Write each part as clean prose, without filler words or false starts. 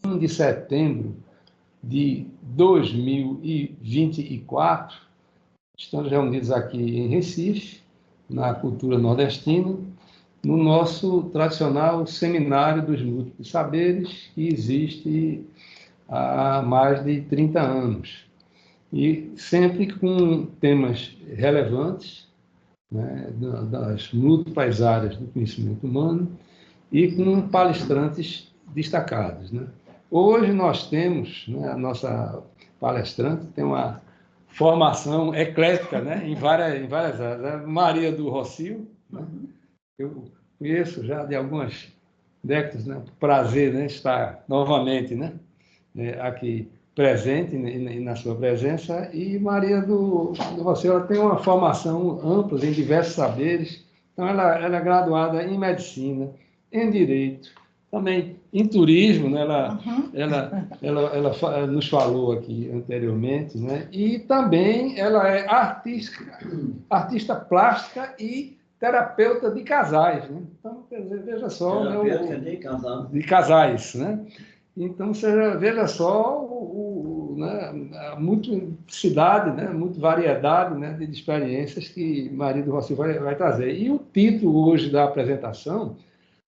1 de setembro de 2024, estamos reunidos aqui em Recife, na cultura nordestina, no nosso tradicional Seminário dos Múltiplos Saberes, que existe há mais de 30 anos. E sempre com temas relevantes, né, das múltiplas áreas do conhecimento humano e com palestrantes destacados, né? Hoje nós temos, né, a nossa palestrante tem uma formação eclética, né, em várias áreas. A Maria do Rocio, né? Eu conheço já de algumas décadas, né? Prazer, né, estar novamente, né, aqui presente na sua presença. E Maria do Rocio, ela tem uma formação ampla em diversos saberes. Então, ela é graduada em medicina, em direito, também em turismo, né? Ela nos falou aqui anteriormente, né? E também ela é artista plástica e terapeuta de casais, né? Então, quer dizer, veja só, terapeuta de casais, né? Então, você veja só né, a multiplicidade, né, muito variedade, né, de experiências que Maria do Rocio vai trazer. E o título hoje da apresentação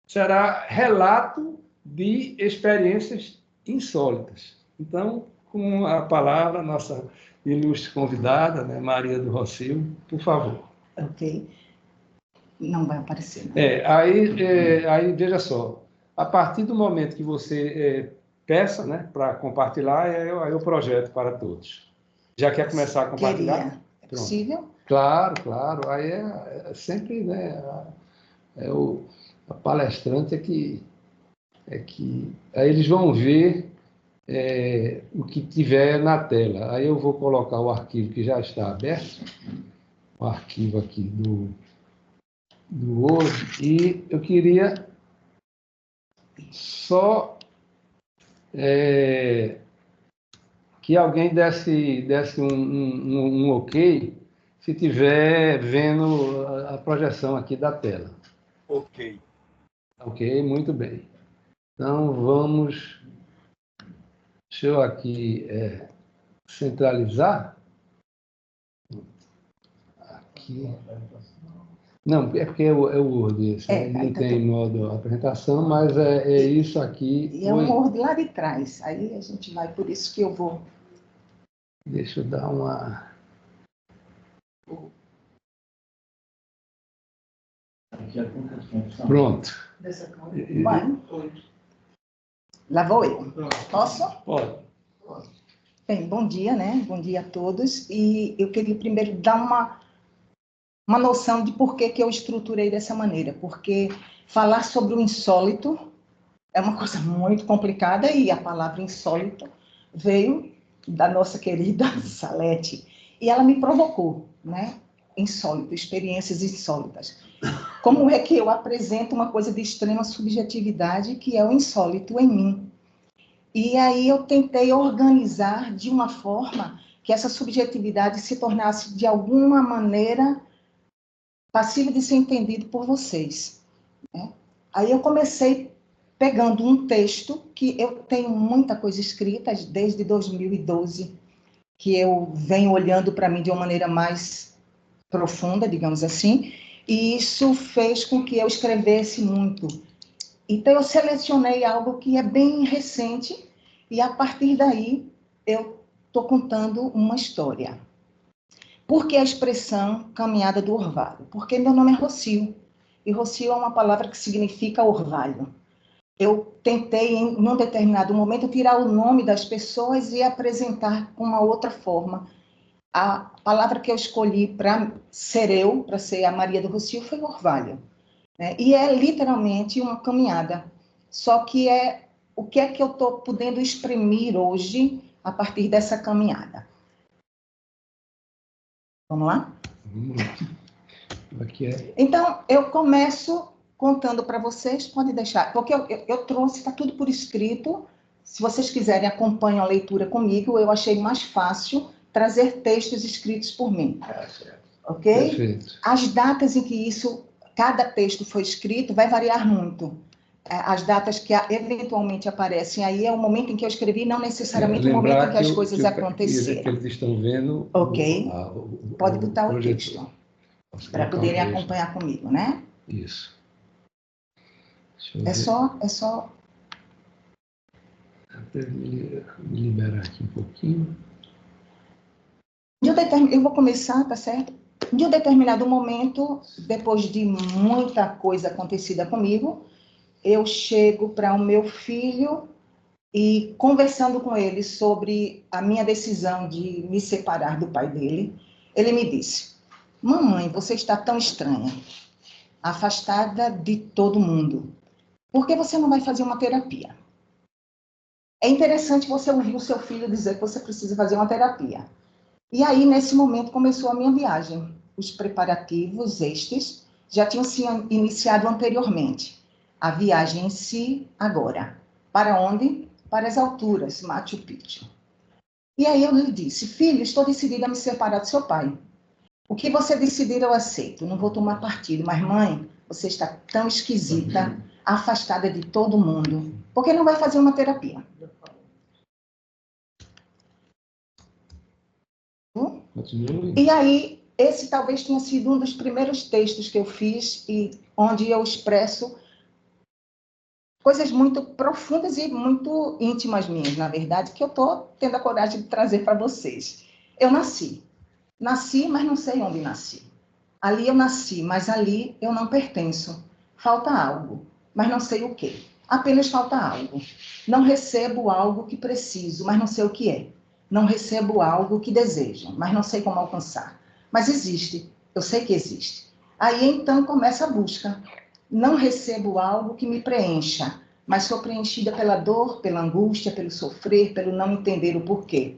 será Relato de Experiências Insólitas. Então, com a palavra, nossa ilustre convidada, né, Maria do Rocio, por favor. Ok. Não vai aparecer. Não. Aí, veja só, a partir do momento que você peça, né, para compartilhar, aí eu projeto para todos. Já quer começar a compartilhar? Queria. É possível? Claro. Aí sempre, né, a palestrante que aí eles vão ver o que tiver na tela. Aí eu vou colocar o arquivo que já está aberto, o arquivo aqui do Word, e eu queria só que alguém desse um ok se estiver vendo a projeção aqui da tela. Ok. Ok, muito bem. Então, vamos... Deixa eu aqui centralizar. Aqui. Não, é porque é o Word, esse, não tem modo apresentação, mas é isso aqui. E é um Word lá de trás. Aí a gente vai, por isso que eu vou... Deixa eu dar uma... Pronto. Vai. Lá vou eu. Posso? Pode. Bem, bom dia, né? Bom dia a todos. E eu queria primeiro dar uma noção de por que eu estruturei dessa maneira. Porque falar sobre o insólito é uma coisa muito complicada e a palavra insólito veio da nossa querida Salete. E ela me provocou, né? Insólito, experiências insólitas. Como é que eu apresento uma coisa de extrema subjetividade que é o insólito em mim? E aí eu tentei organizar de uma forma que essa subjetividade se tornasse, de alguma maneira, passível de ser entendido por vocês, né? Aí eu comecei pegando um texto que eu tenho muita coisa escrita desde 2012, que eu venho olhando para mim de uma maneira mais profunda, digamos assim, e isso fez com que eu escrevesse muito. Então eu selecionei algo que é bem recente, e a partir daí eu estou contando uma história. Por que a expressão caminhada do orvalho? Porque meu nome é Rocio, e Rocio é uma palavra que significa orvalho. Eu tentei, em um determinado momento, tirar o nome das pessoas e apresentar com uma outra forma. A palavra que eu escolhi para ser a Maria do Rocio, foi orvalho, né? E é literalmente uma caminhada. Só que o que é que eu estou podendo exprimir hoje a partir dessa caminhada? Vamos lá? Então, eu começo contando para vocês, pode deixar, porque eu trouxe, está tudo por escrito. Se vocês quiserem, acompanhem a leitura comigo. Eu achei mais fácil trazer textos escritos por mim. Ok? Perfeito. As datas em que cada texto foi escrito vai variar muito. as datas que eventualmente aparecem aí é o momento em que eu escrevi, não necessariamente o momento em que as coisas aconteceram. Que eles estão vendo. Ok. Pode botar o texto, para poderem acompanhar comigo, né? Isso. É só... Até me liberar aqui um pouquinho. Eu vou começar, tá certo? De um determinado momento, depois de muita coisa acontecida comigo, eu chego para o meu filho e, conversando com ele sobre a minha decisão de me separar do pai dele, ele me disse: mamãe, você está tão estranha, afastada de todo mundo. Por que você não vai fazer uma terapia? É interessante você ouvir o seu filho dizer que você precisa fazer uma terapia. E aí, nesse momento, começou a minha viagem. Os preparativos, estes, já tinham se iniciado anteriormente. A viagem em si, agora. Para onde? Para as alturas, Machu Picchu. E aí eu lhe disse: filho, estou decidida a me separar do seu pai. O que você decidir eu aceito, não vou tomar partido. Mas, mãe, você está tão esquisita, afastada de todo mundo. Por que não vai fazer uma terapia? E aí, esse talvez tenha sido um dos primeiros textos que eu fiz e onde eu expresso coisas muito profundas e muito íntimas minhas, na verdade, que eu estou tendo a coragem de trazer para vocês. Eu nasci, mas não sei onde nasci. Ali eu nasci, mas ali eu não pertenço. Falta algo, mas não sei o quê. Apenas falta algo. Não recebo algo que preciso, mas não sei o que é. Não recebo algo que desejo, mas não sei como alcançar. Mas existe, eu sei que existe. Aí então começa a busca. Não recebo algo que me preencha, mas sou preenchida pela dor, pela angústia, pelo sofrer, pelo não entender o porquê.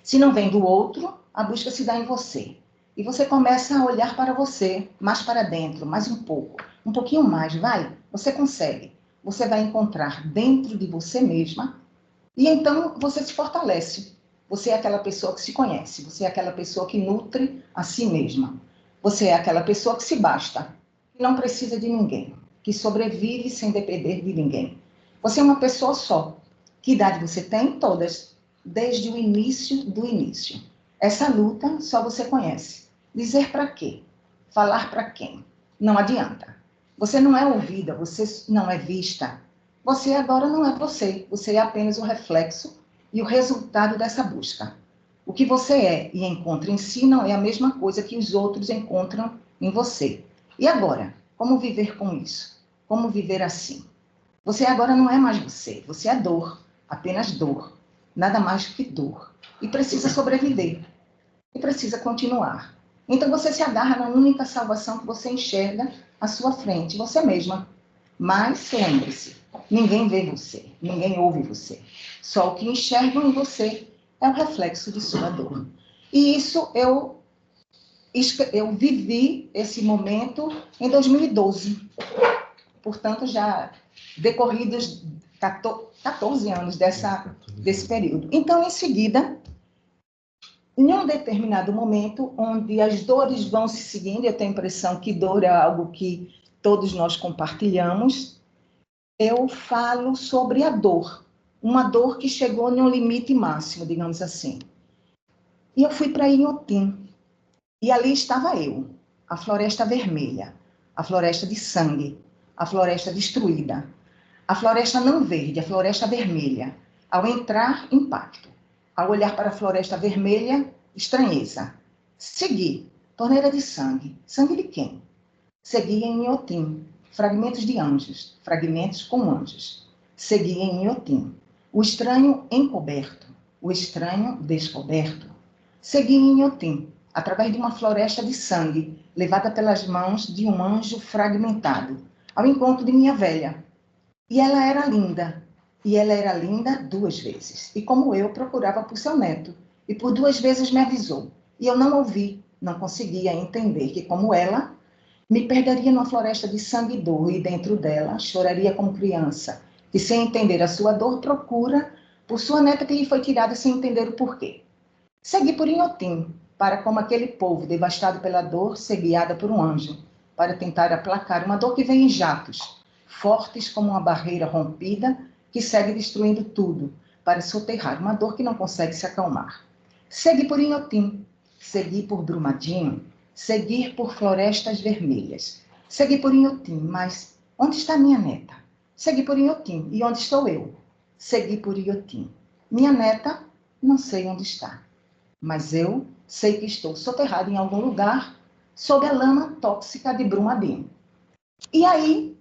Se não vem do outro, a busca se dá em você. E você começa a olhar para você, mais para dentro, mais um pouco. Um pouquinho mais, vai. Você consegue. Você vai encontrar dentro de você mesma. E então você se fortalece. Você é aquela pessoa que se conhece. Você é aquela pessoa que nutre a si mesma. Você é aquela pessoa que se basta. Que não precisa de ninguém. Que sobrevive sem depender de ninguém. Você é uma pessoa só. Que idade você tem? Todas. Desde o início do início. Essa luta só você conhece. Dizer para quê? Falar para quem? Não adianta. Você não é ouvida, você não é vista. Você agora não é você. Você é apenas o reflexo e o resultado dessa busca. O que você é e encontra em si não é a mesma coisa que os outros encontram em você. E agora? Como viver com isso? Como viver assim? Você agora não é mais você. Você é dor. Apenas dor. Nada mais que dor. E precisa sobreviver. E precisa continuar. Então você se agarra na única salvação que você enxerga à sua frente, você mesma. Mas lembre-se, ninguém vê você, ninguém ouve você. Só o que enxergam em você é o reflexo de sua dor. E isso eu vivi esse momento em 2012. Portanto, já decorridos 14 anos desse período. Então, em seguida, em um determinado momento, onde as dores vão se seguindo, eu tenho a impressão que dor é algo que todos nós compartilhamos, eu falo sobre a dor, uma dor que chegou em um limite máximo, digamos assim. E eu fui para Inhotim, e ali estava eu, a floresta vermelha, a floresta de sangue, a floresta destruída, a floresta não verde, a floresta vermelha. Ao entrar, impacto. Ao olhar para a floresta vermelha, estranheza. Segui, torneira de sangue. Sangue de quem? Segui em Inhotim, fragmentos de anjos, fragmentos com anjos. Segui em Inhotim, o estranho encoberto, o estranho descoberto. Segui em Inhotim, através de uma floresta de sangue, levada pelas mãos de um anjo fragmentado, ao encontro de minha velha. E ela era linda. E ela era linda 2 vezes. E como eu, procurava por seu neto. E por 2 vezes me avisou. E eu não ouvi, não conseguia entender que, como ela, me perderia numa floresta de sangue e dor. E dentro dela, choraria como criança. Que, sem entender a sua dor, procura por sua neta que lhe foi tirada sem entender o porquê. Segui por Inhotim, para como aquele povo devastado pela dor, ser guiada por um anjo, para tentar aplacar uma dor que vem em jatos, fortes como uma barreira rompida que segue destruindo tudo, para soterrar uma dor que não consegue se acalmar. Segui por Inhotim, segui por Brumadinho, seguir por florestas vermelhas. Segui por Inhotim, mas onde está minha neta? Segui por Inhotim, e onde estou eu? Segui por Inhotim. Minha neta, não sei onde está, mas eu sei que estou soterrada em algum lugar sob a lama tóxica de Brumadinho. E aí,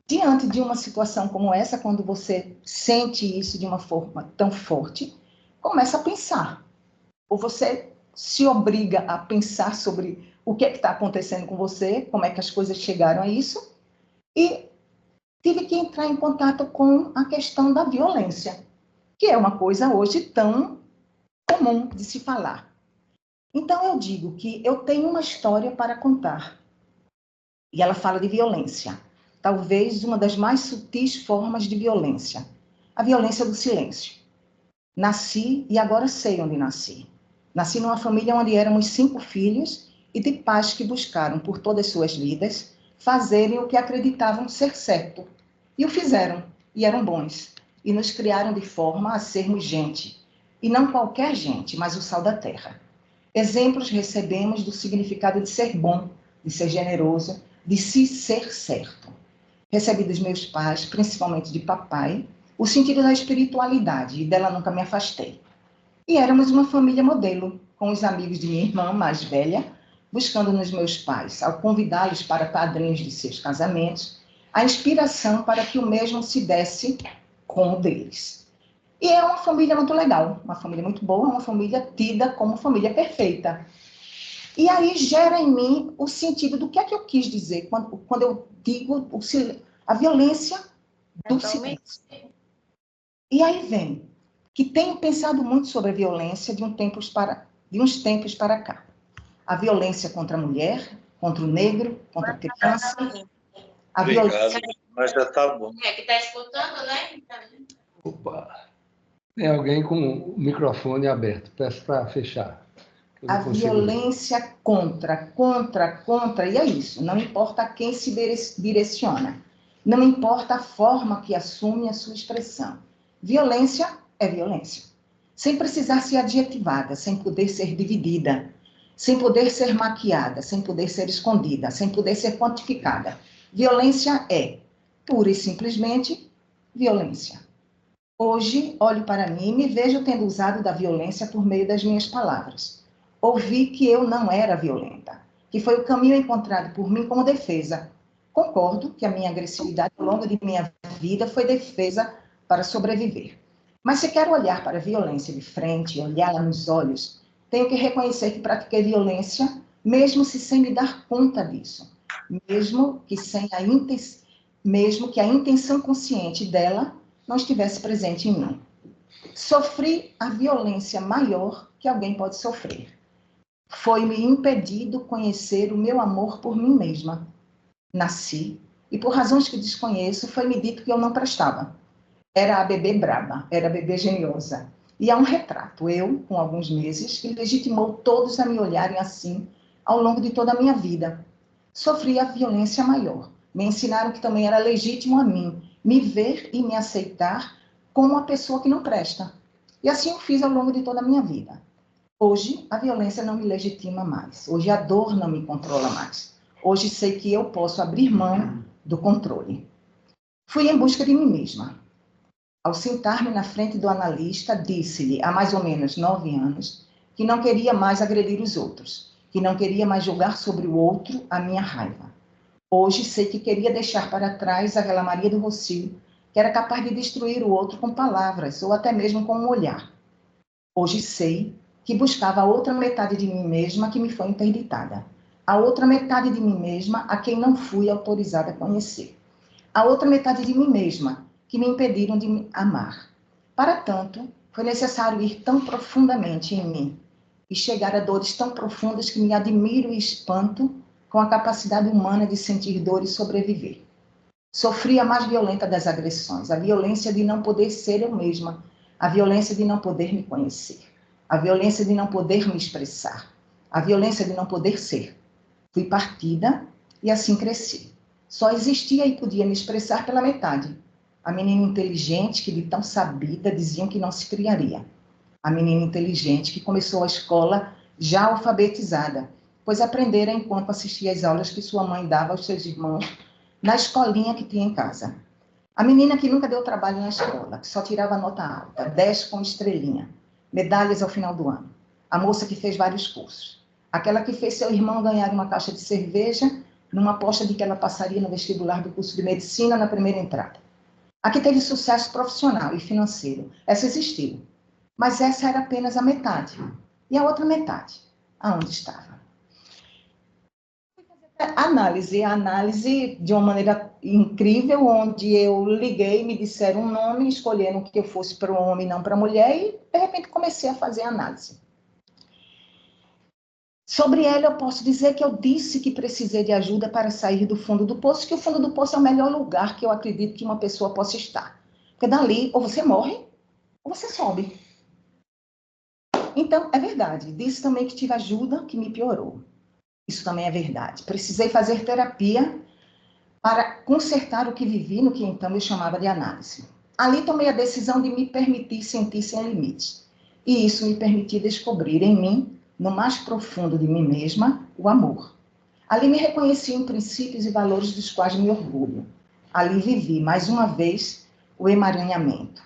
diante de uma situação como essa, quando você sente isso de uma forma tão forte, começa a pensar. Ou você se obriga a pensar sobre o que está acontecendo com você, como é que as coisas chegaram a isso, e tive que entrar em contato com a questão da violência, que é uma coisa hoje tão comum de se falar. Então eu digo que eu tenho uma história para contar, e ela fala de violência. Talvez uma das mais sutis formas de violência. A violência do silêncio. Nasci e agora sei onde nasci. Nasci numa família onde éramos 5 filhos e de pais que buscaram, por todas suas vidas, fazerem o que acreditavam ser certo. E o fizeram, e eram bons. E nos criaram de forma a sermos gente. E não qualquer gente, mas o sal da terra. Exemplos recebemos do significado de ser bom, de ser generoso, de se ser certo. Recebi dos meus pais, principalmente de papai, o sentido da espiritualidade, e dela nunca me afastei. E éramos uma família modelo, com os amigos de minha irmã mais velha, buscando nos meus pais, ao convidá-los para padrinhos de seus casamentos, a inspiração para que o mesmo se desse com o deles. E é uma família muito legal, uma família muito boa, uma família tida como família perfeita. E aí gera em mim o sentido do que é que eu quis dizer quando eu digo a violência do silêncio. E aí vem que tenho pensado muito sobre a violência de uns tempos para cá. A violência contra a mulher, contra o negro, contra a criança. A violência... mas já está bom. É que está escutando, né? Opa! Tem alguém com o microfone aberto. Peço para fechar. A violência contra, e é isso. Não importa quem se direciona. Não importa a forma que assume a sua expressão. Violência é violência. Sem precisar ser adjetivada, sem poder ser dividida, sem poder ser maquiada, sem poder ser escondida, sem poder ser quantificada. Violência é, pura e simplesmente, violência. Hoje, olho para mim e me vejo tendo usado da violência por meio das minhas palavras. Ouvi que eu não era violenta, que foi o caminho encontrado por mim como defesa. Concordo que a minha agressividade ao longo de minha vida foi defesa para sobreviver. Mas se quero olhar para a violência de frente, olhá-la nos olhos, tenho que reconhecer que pratiquei violência, mesmo se sem me dar conta disso. Mesmo que a intenção consciente dela não estivesse presente em mim. Sofri a violência maior que alguém pode sofrer. Foi-me impedido conhecer o meu amor por mim mesma. Nasci, e por razões que desconheço, foi-me dito que eu não prestava. Era a bebê braba, era a bebê geniosa. E há um retrato, eu, com alguns meses, que legitimou todos a me olharem assim ao longo de toda a minha vida. Sofri a violência maior. Me ensinaram que também era legítimo a mim me ver e me aceitar como uma pessoa que não presta. E assim eu fiz ao longo de toda a minha vida. Hoje, a violência não me legitima mais. Hoje, a dor não me controla mais. Hoje, sei que eu posso abrir mão do controle. Fui em busca de mim mesma. Ao sentar-me na frente do analista, disse-lhe, há mais ou menos 9 anos, que não queria mais agredir os outros, que não queria mais julgar sobre o outro a minha raiva. Hoje, sei que queria deixar para trás aquela Maria do Rocio, que era capaz de destruir o outro com palavras, ou até mesmo com um olhar. Hoje, sei que buscava a outra metade de mim mesma que me foi interditada. A outra metade de mim mesma a quem não fui autorizada a conhecer. A outra metade de mim mesma que me impediram de me amar. Para tanto, foi necessário ir tão profundamente em mim e chegar a dores tão profundas que me admiro e espanto com a capacidade humana de sentir dor e sobreviver. Sofri a mais violenta das agressões, a violência de não poder ser eu mesma, a violência de não poder me conhecer, a violência de não poder me expressar, a violência de não poder ser. Fui partida e assim cresci. Só existia e podia me expressar pela metade. A menina inteligente, que de tão sabida diziam que não se criaria. A menina inteligente que começou a escola já alfabetizada, pois aprendera enquanto assistia às aulas que sua mãe dava aos seus irmãos na escolinha que tinha em casa. A menina que nunca deu trabalho na escola, que só tirava nota alta, 10 com estrelinha, medalhas ao final do ano. A moça que fez vários cursos. Aquela que fez seu irmão ganhar uma caixa de cerveja numa aposta de que ela passaria no vestibular do curso de medicina na primeira entrada. A que teve sucesso profissional e financeiro. Essa existiu. Mas essa era apenas a metade. E a outra metade, aonde estava? Análise de uma maneira incrível, onde eu liguei, me disseram um nome, escolheram que eu fosse para um homem e não para mulher, e de repente comecei a fazer análise. Sobre ela, eu posso dizer que eu disse que precisei de ajuda para sair do fundo do poço, que o fundo do poço é o melhor lugar que eu acredito que uma pessoa possa estar. Porque dali, ou você morre, ou você sobe. Então, é verdade. Disse também que tive ajuda, que me piorou. Isso também é verdade. Precisei fazer terapia para consertar o que vivi, no que então eu chamava de análise. Ali tomei a decisão de me permitir sentir sem limites. E isso me permitiu descobrir em mim, no mais profundo de mim mesma, o amor. Ali me reconheci em princípios e valores dos quais me orgulho. Ali vivi, mais uma vez, o emaranhamento.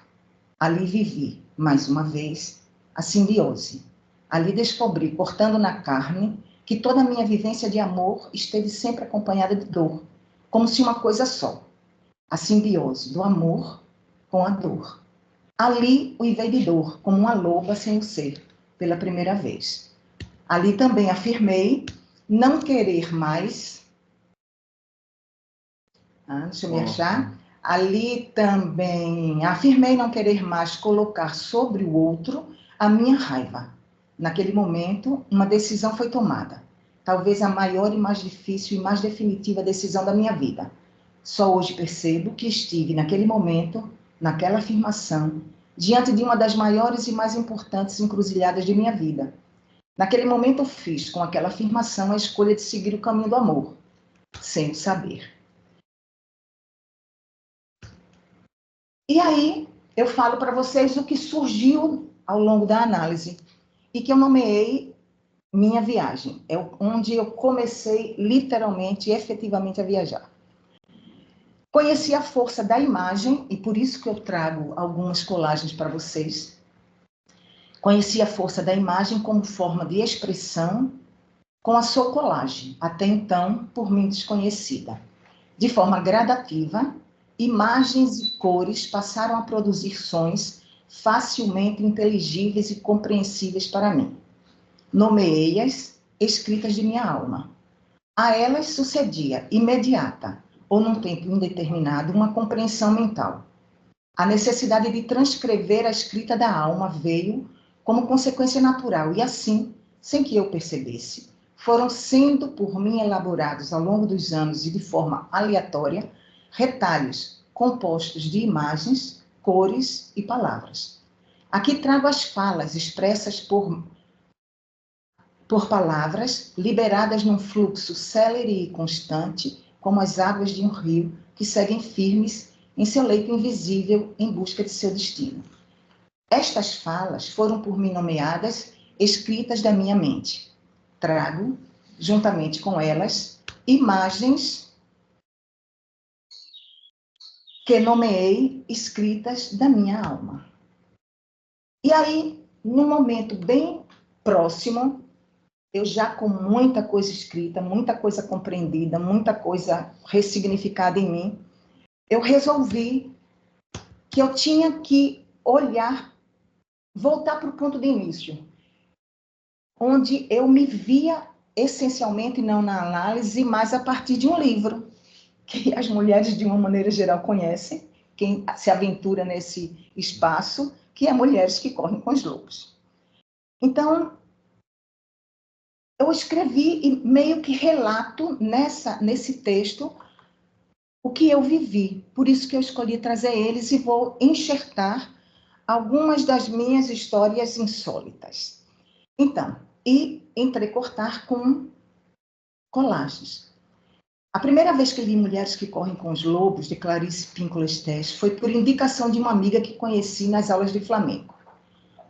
Ali vivi, mais uma vez, a simbiose. Ali descobri, cortando na carne, que toda a minha vivência de amor esteve sempre acompanhada de dor, como se uma coisa só. A simbiose do amor com a dor. Ali uivei de dor, como uma loba sem o ser, pela primeira vez. Ali também afirmei não querer mais. Deixa eu me achar. Ali também afirmei não querer mais colocar sobre o outro a minha raiva. Naquele momento, uma decisão foi tomada. Talvez a maior e mais difícil e mais definitiva decisão da minha vida. Só hoje percebo que estive naquele momento, naquela afirmação, diante de uma das maiores e mais importantes encruzilhadas de minha vida. Naquele momento eu fiz, com aquela afirmação, a escolha de seguir o caminho do amor, sem o saber. E aí, eu falo para vocês o que surgiu ao longo da análise e que eu nomeei minha viagem. É onde eu comecei literalmente e efetivamente a viajar. Conheci a força da imagem e por isso que eu trago algumas colagens para vocês. Conheci a força da imagem como forma de expressão com a sua colagem, até então por mim desconhecida. De forma gradativa, imagens e cores passaram a produzir sons facilmente inteligíveis e compreensíveis para mim. Nomeei-as escritas de minha alma. A elas sucedia, imediata, ou num tempo indeterminado, uma compreensão mental. A necessidade de transcrever a escrita da alma veio como consequência natural e assim, sem que eu percebesse, foram sendo por mim elaborados ao longo dos anos e de forma aleatória retalhos compostos de imagens, cores e palavras. Aqui trago as falas expressas por palavras liberadas num fluxo célere e constante, como as águas de um rio que seguem firmes em seu leito invisível em busca de seu destino. Estas falas foram por mim nomeadas escritas da minha mente. Trago, juntamente com elas, imagens que nomeei escritas da minha alma. E aí, num momento bem próximo, eu já com muita coisa escrita, muita coisa compreendida, muita coisa ressignificada em mim, eu resolvi que eu tinha que olhar, voltar para o ponto de início, onde eu me via essencialmente não na análise, mas a partir de um livro, que as mulheres de uma maneira geral conhecem, quem se aventura nesse espaço, que é Mulheres que Correm com os Lobos. Então, eu escrevi e meio que relato nesse texto o que eu vivi. Por isso que eu escolhi trazer eles e vou enxertar algumas das minhas histórias insólitas. Então, e entrecortar com colagens. A primeira vez que li Mulheres que Correm com os Lobos, de Clarice Pinkola Estés, foi por indicação de uma amiga que conheci nas aulas de flamenco.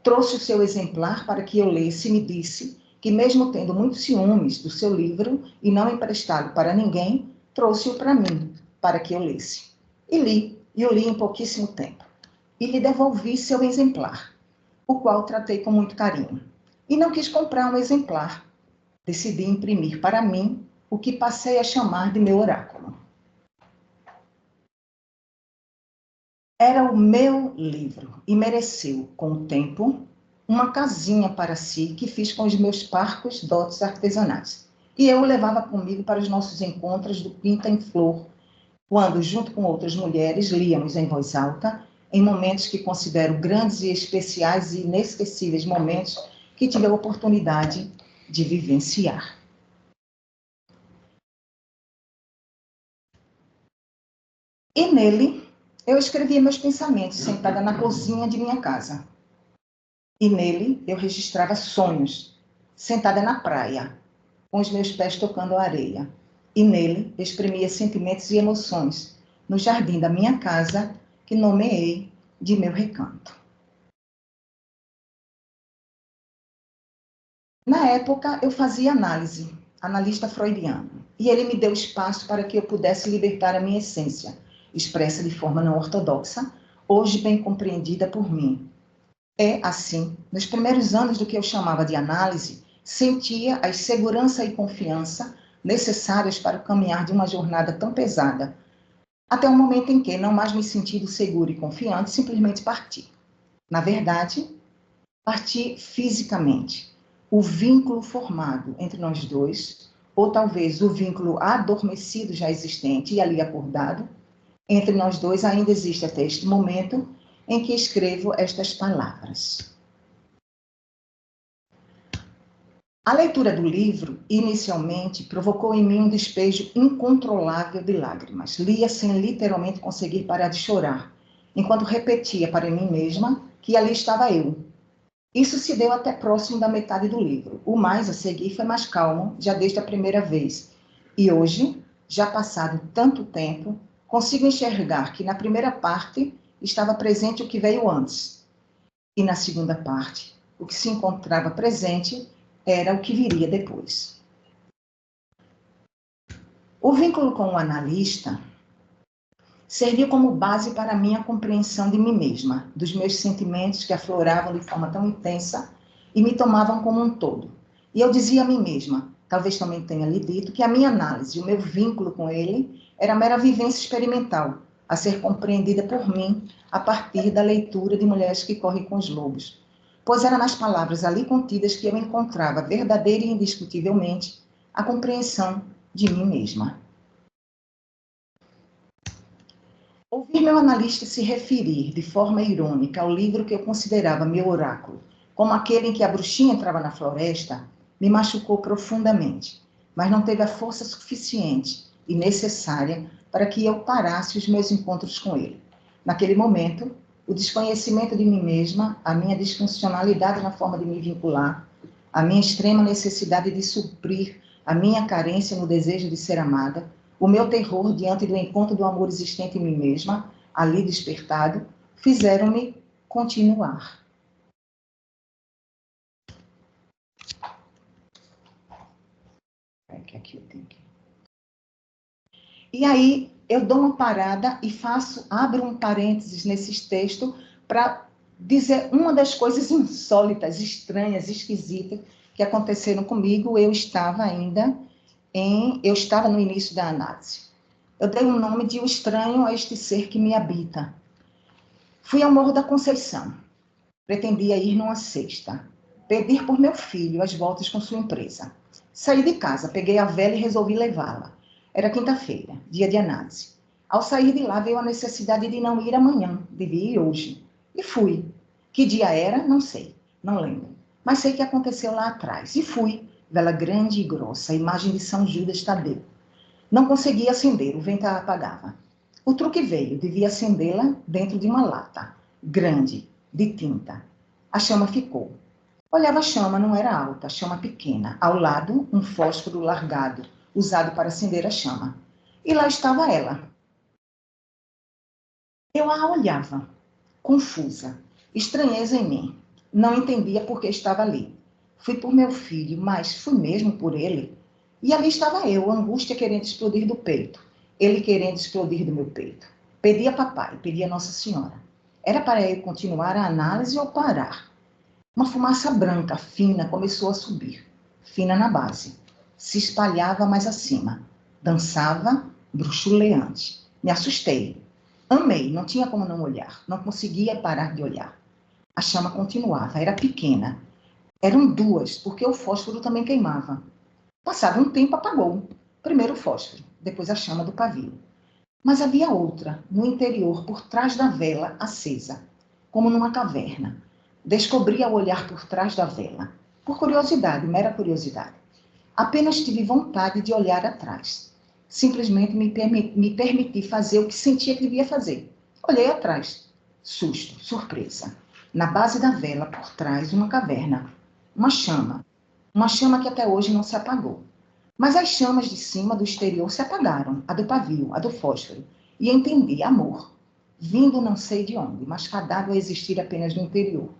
Trouxe o seu exemplar para que eu lesse e me disse que, mesmo tendo muitos ciúmes do seu livro e não emprestá-lo para ninguém, trouxe-o para mim, para que eu lesse. E o li em pouquíssimo tempo. E lhe devolvi seu exemplar, o qual tratei com muito carinho. E não quis comprar um exemplar. Decidi imprimir para mim o que passei a chamar de meu oráculo. Era o meu livro e mereceu, com o tempo, uma casinha para si que fiz com os meus parcos dotes artesanais. E eu o levava comigo para os nossos encontros do Pinta em Flor, quando, junto com outras mulheres, líamos em voz alta, em momentos que considero grandes e especiais e inesquecíveis momentos que tive a oportunidade de vivenciar. E nele, eu escrevia meus pensamentos, sentada na cozinha de minha casa. E nele, eu registrava sonhos, sentada na praia, com os meus pés tocando a areia. E nele, eu exprimia sentimentos e emoções, no jardim da minha casa, que nomeei de meu recanto. Na época, eu fazia análise, analista freudiano, e ele me deu espaço para que eu pudesse libertar a minha essência, expressa de forma não ortodoxa, hoje bem compreendida por mim. Assim, nos primeiros anos do que eu chamava de análise, sentia a segurança e confiança necessárias para o caminhar de uma jornada tão pesada, até o momento em que, não mais me sentindo seguro e confiante, simplesmente parti. Na verdade, parti fisicamente. O vínculo formado entre nós dois, ou talvez o vínculo adormecido já existente e ali acordado, entre nós dois ainda existe até este momento em que escrevo estas palavras. A leitura do livro, inicialmente, provocou em mim um despejo incontrolável de lágrimas. Lia sem literalmente conseguir parar de chorar, enquanto repetia para mim mesma que ali estava eu. Isso se deu até próximo da metade do livro. O mais a seguir foi mais calmo, já desde a primeira vez. E hoje, já passado tanto tempo, consigo enxergar que na primeira parte estava presente o que veio antes. E na segunda parte, o que se encontrava presente era o que viria depois. O vínculo com o analista serviu como base para a minha compreensão de mim mesma, dos meus sentimentos que afloravam de forma tão intensa e me tomavam como um todo. E eu dizia a mim mesma, talvez também tenha lhe dito, que a minha análise, o meu vínculo com ele, era mera vivência experimental, a ser compreendida por mim a partir da leitura de Mulheres que Correm com os Lobos, pois era nas palavras ali contidas que eu encontrava verdadeira e indiscutivelmente a compreensão de mim mesma. Ouvir meu analista se referir de forma irônica ao livro que eu considerava meu oráculo, como aquele em que a bruxinha entrava na floresta, me machucou profundamente, mas não teve a força suficiente e necessária para que eu parasse os meus encontros com ele. Naquele momento, o desconhecimento de mim mesma, a minha disfuncionalidade na forma de me vincular, a minha extrema necessidade de suprir a minha carência no desejo de ser amada, o meu terror diante do encontro do amor existente em mim mesma, ali despertado, fizeram-me continuar. Aqui eu tenho que... E aí eu dou uma parada e abro um parênteses nesses textos para dizer uma das coisas insólitas, estranhas, esquisitas que aconteceram comigo. Eu estava no início da análise. Eu dei um nome de o estranho a este ser que me habita. Fui ao Morro da Conceição. Pretendia ir numa sexta. Pedir por meu filho as voltas com sua empresa. Saí de casa, peguei a vela e resolvi levá-la. Era quinta-feira, dia de análise. Ao sair de lá, veio a necessidade de não ir amanhã, devia ir hoje. E fui. Que dia era? Não sei, não lembro. Mas sei que aconteceu lá atrás. E fui. Vela grande e grossa, imagem de São Judas Tadeu. Não conseguia acender, o vento a apagava. O truque veio, devia acendê-la dentro de uma lata, grande, de tinta. A chama ficou. Olhava a chama, não era alta, chama pequena. Ao lado, um fósforo largado, usado para acender a chama. E lá estava ela. Eu a olhava, confusa, estranheza em mim. Não entendia por que estava ali. Fui por meu filho, mas fui mesmo por ele. E ali estava eu, angústia querendo explodir do peito. Ele querendo explodir do meu peito. Pedi a papai, pedi a Nossa Senhora. Era para eu continuar a análise ou parar? Uma fumaça branca, fina, começou a subir. Fina na base. Se espalhava mais acima. Dançava, bruxuleante. Me assustei. Amei, não tinha como não olhar. Não conseguia parar de olhar. A chama continuava, era pequena. Eram duas, porque o fósforo também queimava. Passado um tempo, apagou. Primeiro o fósforo, depois a chama do pavio. Mas havia outra, no interior, por trás da vela acesa, como numa caverna. Descobri ao olhar por trás da vela. Por curiosidade, mera curiosidade. Apenas tive vontade de olhar atrás. Simplesmente me permiti fazer o que sentia que devia fazer. Olhei atrás. Susto, surpresa. Na base da vela, por trás, uma caverna. Uma chama. Uma chama que até hoje não se apagou. Mas as chamas de cima, do exterior, se apagaram. A do pavio, a do fósforo. E entendi, amor. Vindo não sei de onde, mas fadado a existir apenas no interior.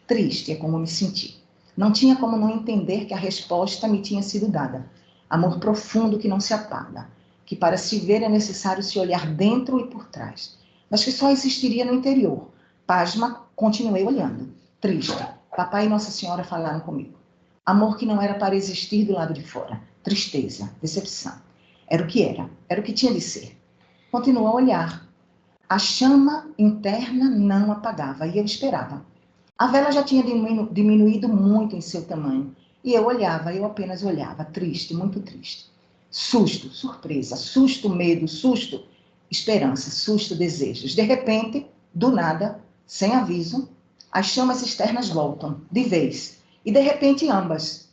Triste é como me senti. Não tinha como não entender que a resposta me tinha sido dada. Amor profundo que não se apaga, que para se ver é necessário se olhar dentro e por trás, mas que só existiria no interior. Pasma, continuei olhando. Triste. Papai e Nossa Senhora falaram comigo. Amor que não era para existir do lado de fora. Tristeza, decepção. Era o que tinha de ser. Continuou a olhar. A chama interna não apagava e eu esperava. A vela já tinha diminuído muito em seu tamanho. E eu olhava, eu apenas olhava, triste, muito triste. Susto, surpresa, susto, medo, susto, esperança, susto, desejos. De repente, do nada, sem aviso, as chamas externas voltam, de vez. E de repente ambas.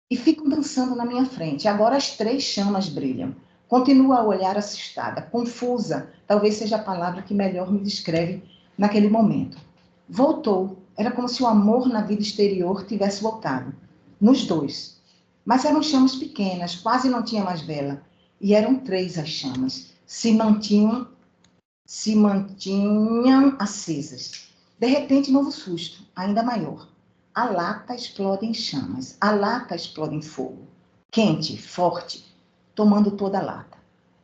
E ficam dançando na minha frente. Agora as três chamas brilham. Continuo a olhar assustada, confusa, talvez seja a palavra que melhor me descreve naquele momento. Voltou. Era como se o amor na vida exterior tivesse voltado. Nos dois. Mas eram chamas pequenas, quase não tinha mais vela. E eram três as chamas. Se mantinham acesas. De repente, novo susto, ainda maior. A lata explode em chamas. A lata explode em fogo. Quente, forte, tomando toda a lata.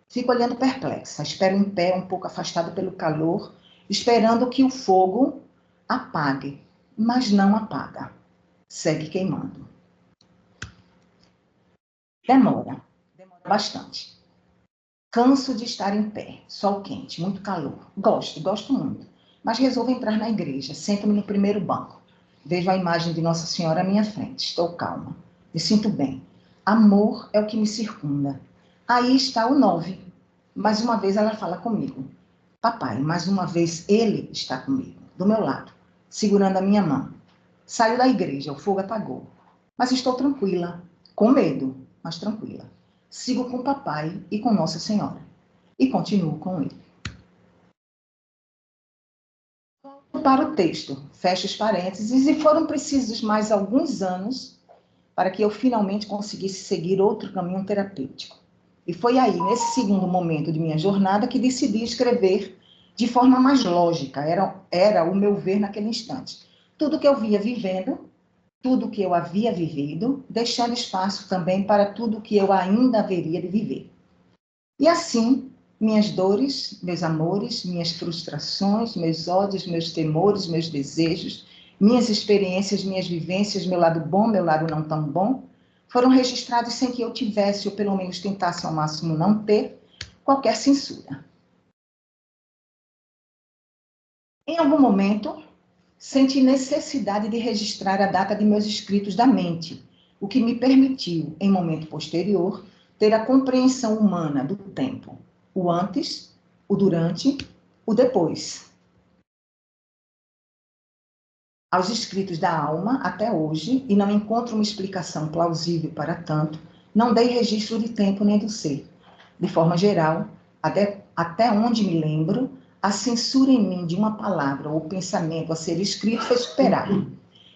Fico olhando perplexa. Espero em pé, um pouco afastado pelo calor, esperando que o fogo apague, mas não apaga. Segue queimando. Demora bastante. Canso de estar em pé, sol quente, muito calor. Gosto muito. Mas resolvo entrar na igreja. Sento-me no primeiro banco. Vejo a imagem de Nossa Senhora à minha frente. Estou calma. Me sinto bem. Amor é o que me circunda. Aí está o 9. Mais uma vez ela fala comigo. Papai, mais uma vez ele está comigo, do meu lado, segurando a minha mão. Saio da igreja, o fogo apagou. Mas estou tranquila, com medo, mas tranquila. Sigo com o papai e com Nossa Senhora. E continuo com ele. Para o texto, fecho os parênteses, e foram precisos mais alguns anos para que eu finalmente conseguisse seguir outro caminho terapêutico. E foi aí, nesse segundo momento de minha jornada, que decidi escrever de forma mais lógica. Era o meu ver naquele instante. Tudo que eu via vivendo, tudo que eu havia vivido, deixando espaço também para tudo que eu ainda haveria de viver. E assim, minhas dores, meus amores, minhas frustrações, meus ódios, meus temores, meus desejos, minhas experiências, minhas vivências, meu lado bom, meu lado não tão bom, foram registrados sem que eu tivesse, ou pelo menos tentasse ao máximo não ter, qualquer censura. Em algum momento, senti necessidade de registrar a data de meus escritos da mente, o que me permitiu, em momento posterior, ter a compreensão humana do tempo, o antes, o durante, o depois. Aos escritos da alma, até hoje, e não encontro uma explicação plausível para tanto, não dei registro de tempo nem do ser. De forma geral, até onde me lembro, a censura em mim de uma palavra ou pensamento a ser escrito foi superada.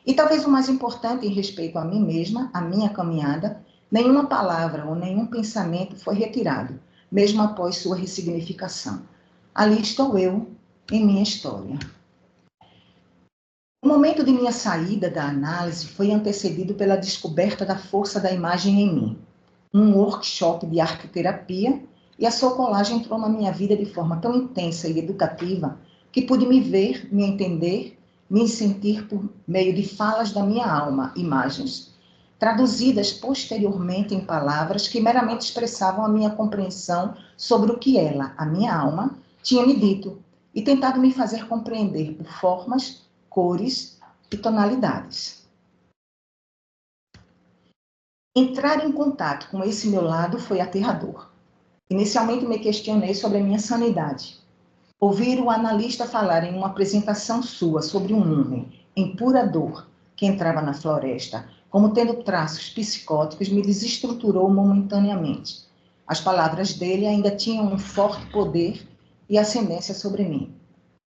E talvez o mais importante em respeito a mim mesma, a minha caminhada, nenhuma palavra ou nenhum pensamento foi retirado, mesmo após sua ressignificação. Ali estou eu, em minha história. O momento de minha saída da análise foi antecedido pela descoberta da força da imagem em mim. Um workshop de arteterapia, e a sua colagem entrou na minha vida de forma tão intensa e educativa que pude me ver, me entender, me sentir por meio de falas da minha alma, imagens, traduzidas posteriormente em palavras que meramente expressavam a minha compreensão sobre o que ela, a minha alma, tinha me dito e tentado me fazer compreender por formas, cores e tonalidades. Entrar em contato com esse meu lado foi aterrador. Inicialmente me questionei sobre a minha sanidade. Ouvir o analista falar em uma apresentação sua sobre um homem em pura dor que entrava na floresta, como tendo traços psicóticos, me desestruturou momentaneamente. As palavras dele ainda tinham um forte poder e ascendência sobre mim.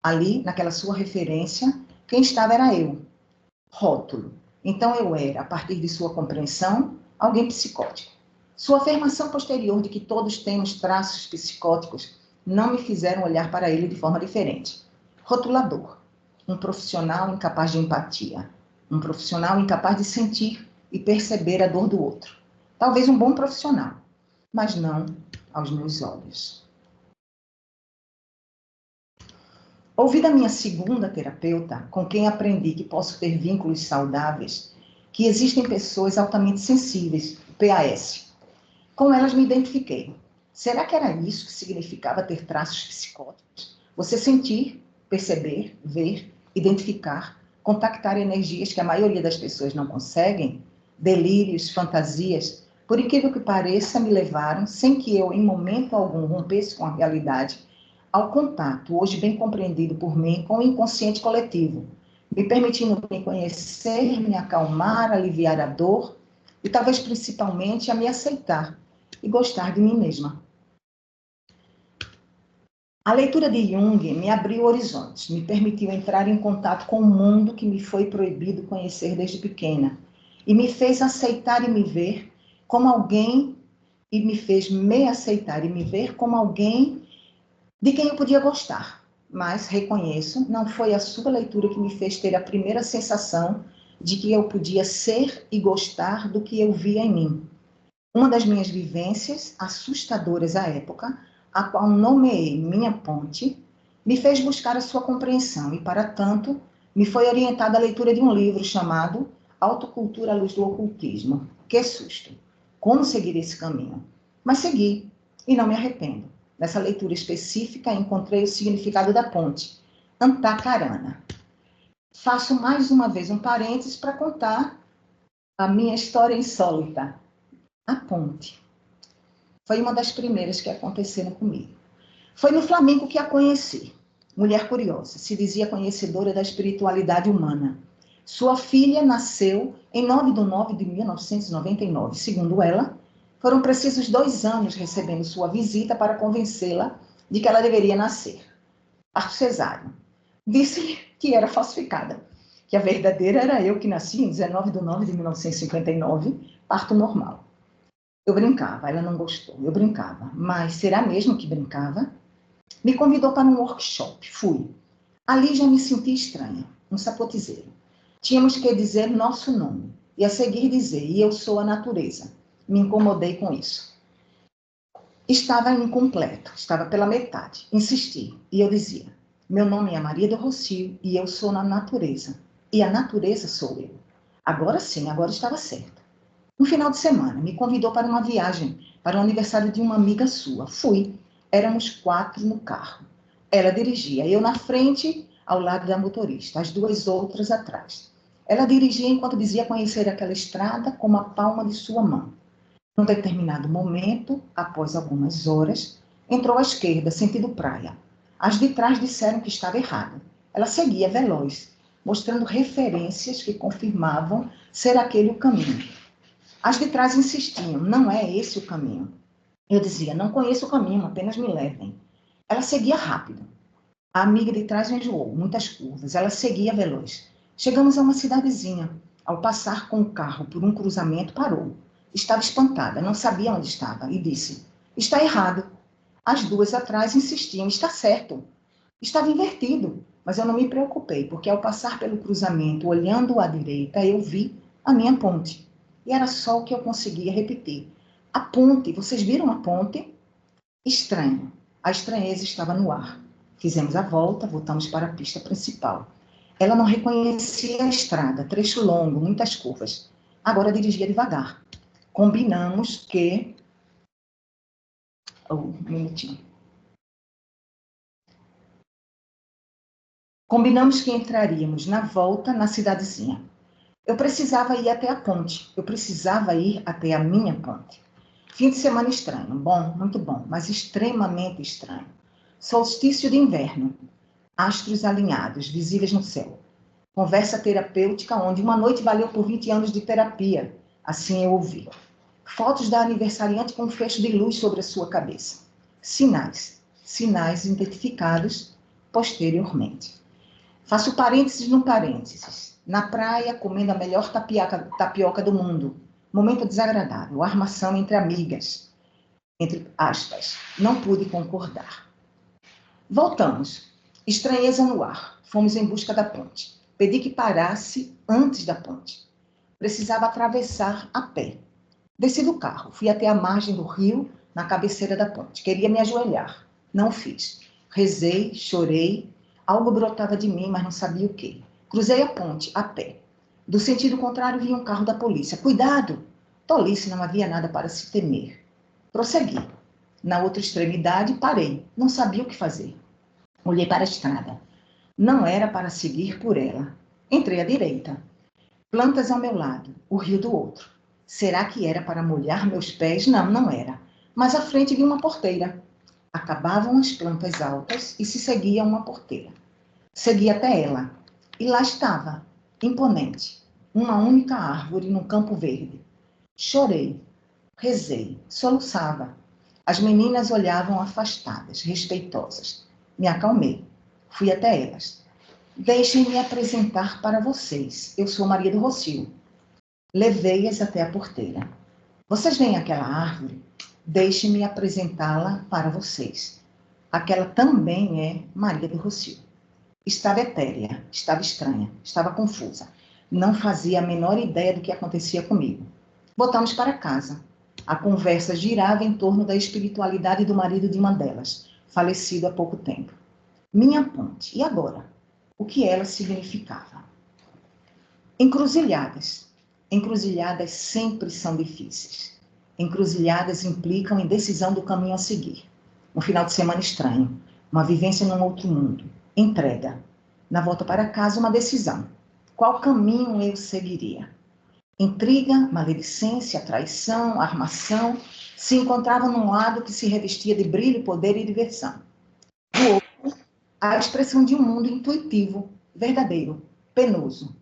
Ali, naquela sua referência, quem estava era eu. Rótulo. Então eu era, a partir de sua compreensão, alguém psicótico. Sua afirmação posterior de que todos temos traços psicóticos não me fizeram olhar para ele de forma diferente. Rotulador. Um profissional incapaz de empatia. Um profissional incapaz de sentir e perceber a dor do outro. Talvez um bom profissional, mas não aos meus olhos. Ouvi da minha segunda terapeuta, com quem aprendi que posso ter vínculos saudáveis, que existem pessoas altamente sensíveis, PAS. Com elas me identifiquei. Será que era isso que significava ter traços psicóticos? Você sentir, perceber, ver, identificar, contactar energias que a maioria das pessoas não conseguem? Delírios, fantasias, por incrível que pareça, me levaram, sem que eu, em momento algum, rompesse com a realidade, ao contato, hoje bem compreendido por mim, com o inconsciente coletivo, me permitindo me conhecer, me acalmar, aliviar a dor e talvez principalmente a me aceitar e gostar de mim mesma. A leitura de Jung me abriu horizontes, me permitiu entrar em contato com um mundo que me foi proibido conhecer desde pequena e me fez aceitar e me ver como alguém, e me fez me aceitar e me ver como alguém de quem eu podia gostar. Mas, reconheço, não foi a sua leitura que me fez ter a primeira sensação de que eu podia ser e gostar do que eu via em mim. Uma das minhas vivências, assustadoras à época, a qual nomeei Minha Ponte, me fez buscar a sua compreensão e, para tanto, me foi orientada a leitura de um livro chamado Autocultura à Luz do Ocultismo. Que susto! Como seguir esse caminho? Mas segui, e não me arrependo. Nessa leitura específica, encontrei o significado da ponte, Antacarana. Faço mais uma vez um parênteses para contar a minha história insólita. A ponte. Foi uma das primeiras que aconteceram comigo. Foi no Flamengo que a conheci. Mulher curiosa, se dizia conhecedora da espiritualidade humana. Sua filha nasceu em 9 de 1999. Segundo ela, foram precisos 2 anos recebendo sua visita para convencê-la de que ela deveria nascer. Parto cesáreo. Disse-lhe que era falsificada, que a verdadeira era eu que nasci em 19 de 9 de 1959, parto normal. Eu brincava, ela não gostou, eu brincava. Mas será mesmo que brincava? Me convidou para um workshop, fui. Ali já me senti estranha, um sapotizeiro. Tínhamos que dizer nosso nome, e a seguir dizer, e eu sou a natureza. Me incomodei com isso. Estava incompleto, estava pela metade. Insisti, e eu dizia, meu nome é Maria do Rocio, e eu sou na natureza. E a natureza sou eu. Agora sim, agora estava certo. No final de semana, me convidou para uma viagem, para o aniversário de uma amiga sua. Fui. Éramos 4 no carro. Ela dirigia, eu na frente, ao lado da motorista, as 2 outras atrás. Ela dirigia enquanto dizia conhecer aquela estrada como a palma de sua mão. Num determinado momento, após algumas horas, entrou à esquerda, sentido praia. As de trás disseram que estava errado. Ela seguia veloz, mostrando referências que confirmavam ser aquele o caminho. As de trás insistiam, não é esse o caminho. Eu dizia, não conheço o caminho, apenas me levem. Ela seguia rápido. A amiga de trás enjoou, muitas curvas. Ela seguia veloz. Chegamos a uma cidadezinha. Ao passar com o carro por um cruzamento, parou. Estava espantada, não sabia onde estava e disse, está errado. As duas atrás insistiam, está certo. Estava invertido, mas eu não me preocupei, porque ao passar pelo cruzamento, olhando à direita, eu vi a minha ponte. E era só o que eu conseguia repetir. A ponte, vocês viram a ponte? Estranho. A estranheza estava no ar. Fizemos a volta, voltamos para a pista principal. Ela não reconhecia a estrada, trecho longo, muitas curvas. Agora dirigia devagar. Combinamos que... Um minutinho. Combinamos que entraríamos na volta na cidadezinha. Eu precisava ir até a ponte. Eu precisava ir até a minha ponte. Fim de semana estranho. Bom, muito bom, mas extremamente estranho. Solstício de inverno. Astros alinhados, visíveis no céu. Conversa terapêutica onde uma noite valeu por 20 anos de terapia. Assim eu ouvi. Fotos da aniversariante com um fecho de luz sobre a sua cabeça. Sinais. Sinais identificados posteriormente. Faço parênteses no parênteses. Na praia, comendo a melhor tapioca do mundo. Momento desagradável. Armação entre amigas. Entre aspas. Não pude concordar. Voltamos. Estranheza no ar. Fomos em busca da ponte. Pedi que parasse antes da ponte. Precisava atravessar a pé. Desci do carro. Fui até a margem do rio, na cabeceira da ponte. Queria me ajoelhar. Não fiz. Rezei, chorei. Algo brotava de mim, mas não sabia o quê. Cruzei a ponte, a pé. Do sentido contrário, vinha um carro da polícia. Cuidado! Tolice, não havia nada para se temer. Prossegui. Na outra extremidade, parei. Não sabia o que fazer. Olhei para a estrada. Não era para seguir por ela. Entrei à direita. Plantas ao meu lado, o rio do outro. Será que era para molhar meus pés? Não, não era. Mas à frente vi uma porteira. Acabavam as plantas altas e se seguia uma porteira. Segui até ela. E lá estava, imponente, uma única árvore num campo verde. Chorei, rezei, soluçava. As meninas olhavam afastadas, respeitosas. Me acalmei. Fui até elas. Deixem-me apresentar para vocês. Eu sou Maria do Rocio. Levei-as até a porteira. Vocês veem aquela árvore? Deixem-me apresentá-la para vocês. Aquela também é Maria do Rocio. Estava etérea, estava estranha, estava confusa. Não fazia a menor ideia do que acontecia comigo. Voltamos para casa. A conversa girava em torno da espiritualidade do marido de uma delas, falecido há pouco tempo. Minha ponte. E agora? O que ela significava? Encruzilhadas. Encruzilhadas sempre são difíceis. Encruzilhadas implicam indecisão do caminho a seguir. Um final de semana estranho. Uma vivência num outro mundo. Entrega. Na volta para casa, uma decisão. Qual caminho eu seguiria? Intriga, maledicência, traição, armação se encontravam num lado que se revestia de brilho, poder e diversão. Do outro, a expressão de um mundo intuitivo, verdadeiro, penoso.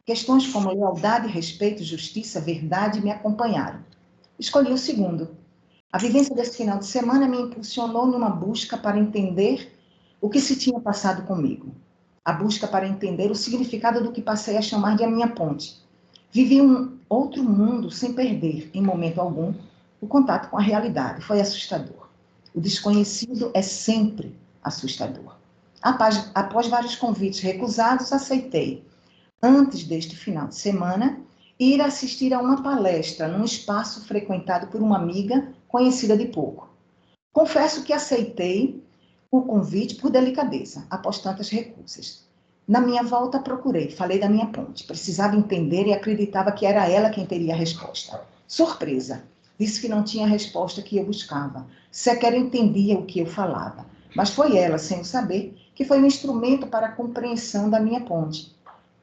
Questões como lealdade, respeito, justiça, verdade me acompanharam. Escolhi o segundo. A vivência desse final de semana me impulsionou numa busca para entender o que se tinha passado comigo. A busca para entender o significado do que passei a chamar de a minha ponte. Vivi um outro mundo sem perder, em momento algum, o contato com a realidade. Foi assustador. O desconhecido é sempre assustador. Após vários convites recusados, aceitei, antes deste final de semana, ir assistir a uma palestra num espaço frequentado por uma amiga conhecida de pouco. Confesso que aceitei o convite por delicadeza, após tantas recusas. Na minha volta, procurei, falei da minha ponte. Precisava entender e acreditava que era ela quem teria a resposta. Surpresa! Disse que não tinha a resposta que eu buscava. Sequer entendia o que eu falava. Mas foi ela, sem o saber, que foi um instrumento para a compreensão da minha ponte.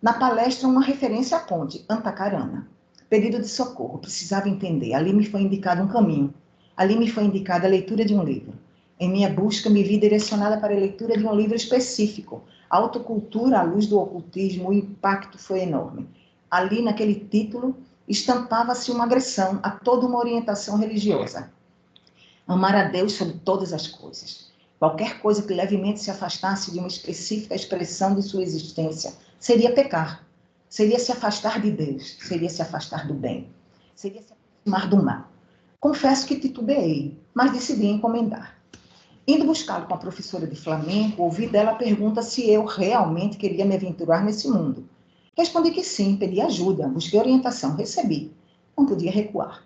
Na palestra, uma referência à ponte, Antacarana. Pedido de socorro, precisava entender. Ali me foi indicado um caminho. Ali me foi indicada a leitura de um livro. Em minha busca, me vi direcionada para a leitura de um livro específico. Autocultura à luz do ocultismo, o impacto foi enorme. Ali, naquele título, estampava-se uma agressão a toda uma orientação religiosa. Amar a Deus sobre todas as coisas. Qualquer coisa que levemente se afastasse de uma específica expressão de sua existência seria pecar. Seria se afastar de Deus. Seria se afastar do bem. Seria se aproximar do mal. Confesso que titubeei, mas decidi encomendar. Indo buscá-lo com a professora de flamenco, ouvi dela a pergunta se eu realmente queria me aventurar nesse mundo. Respondi que sim, pedi ajuda, busquei orientação, recebi. Não podia recuar.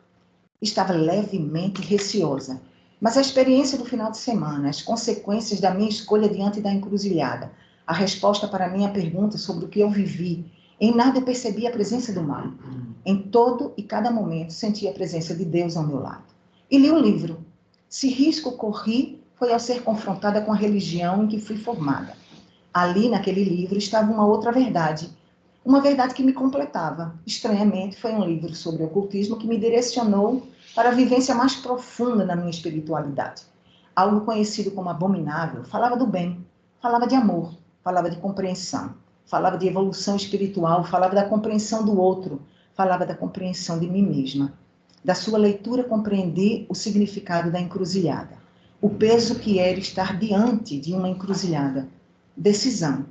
Estava levemente receosa, mas a experiência do final de semana, as consequências da minha escolha diante da encruzilhada, a resposta para a minha pergunta sobre o que eu vivi, em nada eu percebi a presença do mal. Em todo e cada momento senti a presença de Deus ao meu lado. E li o livro. Se risco corri, foi ao ser confrontada com a religião em que fui formada. Ali, naquele livro, estava uma outra verdade. Uma verdade que me completava. Estranhamente, foi um livro sobre ocultismo que me direcionou para a vivência mais profunda na minha espiritualidade. Algo conhecido como abominável, falava do bem, falava de amor, falava de compreensão, falava de evolução espiritual, falava da compreensão do outro, falava da compreensão de mim mesma. Da sua leitura, compreendi o significado da encruzilhada, o peso que era estar diante de uma encruzilhada. Decisão.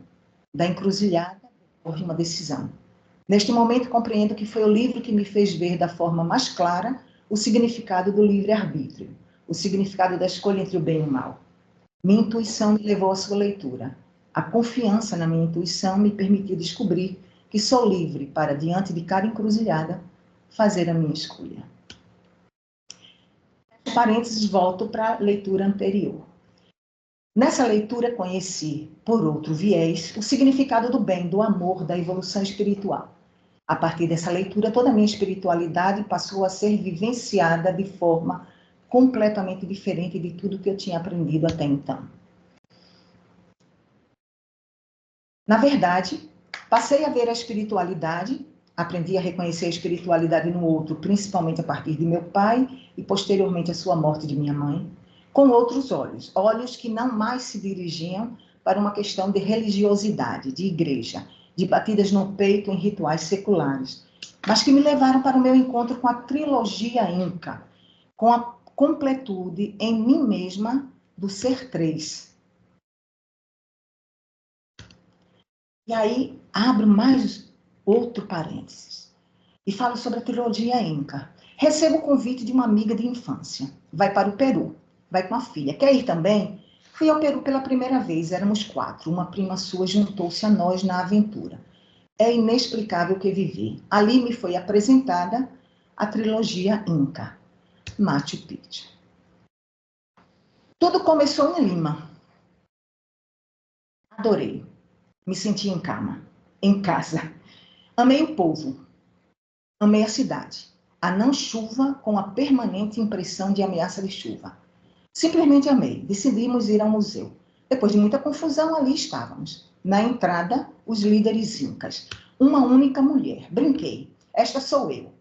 Da encruzilhada, houve uma decisão. Neste momento, compreendo que foi o livro que me fez ver da forma mais clara o significado do livre-arbítrio, o significado da escolha entre o bem e o mal. Minha intuição me levou à sua leitura. A confiança na minha intuição me permitiu descobrir que sou livre para, diante de cada encruzilhada, fazer a minha escolha. Parênteses, volto para a leitura anterior. Nessa leitura conheci, por outro viés, o significado do bem, do amor, da evolução espiritual. A partir dessa leitura, toda a minha espiritualidade passou a ser vivenciada de forma completamente diferente de tudo que eu tinha aprendido até então. Na verdade, passei a ver a espiritualidade, aprendi a reconhecer a espiritualidade no outro, principalmente a partir de meu pai e posteriormente a sua morte de minha mãe, com outros olhos, olhos que não mais se dirigiam para uma questão de religiosidade, de igreja, de batidas no peito em rituais seculares, mas que me levaram para o meu encontro com a trilogia Inca, com a completude em mim mesma do ser três. E aí abro mais outro parênteses e falo sobre a trilogia Inca. Recebo o convite de uma amiga de infância, vai para o Peru. Vai com a filha. Quer ir também? Fui ao Peru pela primeira vez, éramos 4. Uma prima sua juntou-se a nós na aventura. É inexplicável o que vivi. Ali me foi apresentada a trilogia Inca, Machu Picchu. Tudo começou em Lima. Adorei. Me senti em casa. Amei o povo. Amei a cidade. A não chuva com a permanente impressão de ameaça de chuva. Simplesmente amei. Decidimos ir ao museu. Depois de muita confusão, ali estávamos. Na entrada, os líderes incas. Uma única mulher. Brinquei. Esta sou eu.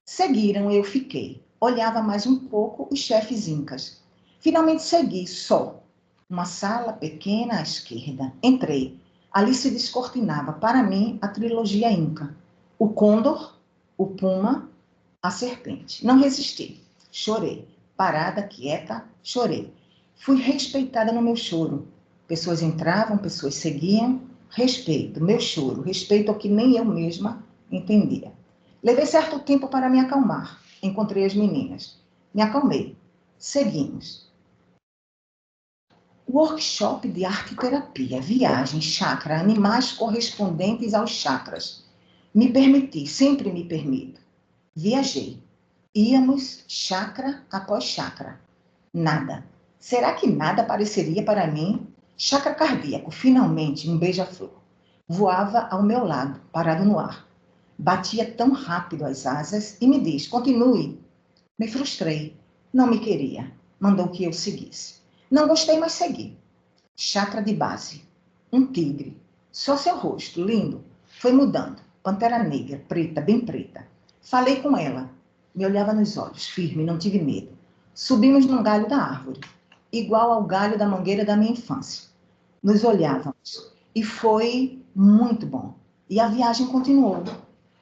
Seguiram, eu fiquei. Olhava mais um pouco os chefes incas. Finalmente segui, só. Uma sala pequena à esquerda. Entrei. Ali se descortinava, para mim, a trilogia Inca. O côndor, o puma, a serpente. Não resisti. Chorei. Parada, quieta, chorei. Fui respeitada no meu choro. Pessoas entravam, pessoas seguiam. Respeito, meu choro, respeito ao que nem eu mesma entendia. Levei certo tempo para me acalmar. Encontrei as meninas. Me acalmei. Seguimos. Workshop de arte-terapia, viagem, chakra, animais correspondentes aos chakras. Me permiti, sempre me permito. Viajei. Íamos chakra após chakra. Nada. Será que nada apareceria para mim? Chakra cardíaco, finalmente, um beija-flor. Voava ao meu lado, parado no ar. Batia tão rápido as asas e me diz, continue. Me frustrei. Não me queria. Mandou que eu seguisse. Não gostei, mas segui. Chakra de base. Um tigre. Só seu rosto, lindo. Foi mudando. Pantera negra, preta, bem preta. Falei com ela. Me olhava nos olhos, firme, não tive medo. Subimos num galho da árvore, igual ao galho da mangueira da minha infância. Nos olhávamos. E foi muito bom. E a viagem continuou.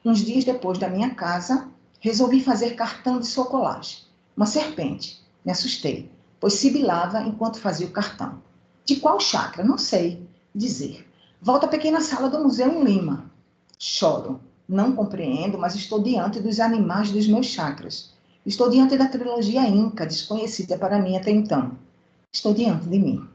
Uns dias depois da minha casa, resolvi fazer cartão de chocolate. Uma serpente. Me assustei, pois sibilava enquanto fazia o cartão. De qual chakra? Não sei dizer. Volto à pequena sala do museu em Lima. Choro. Não compreendo, mas estou diante dos animais dos meus chakras. Estou diante da trilogia Inca, desconhecida para mim até então. estou diante de mim.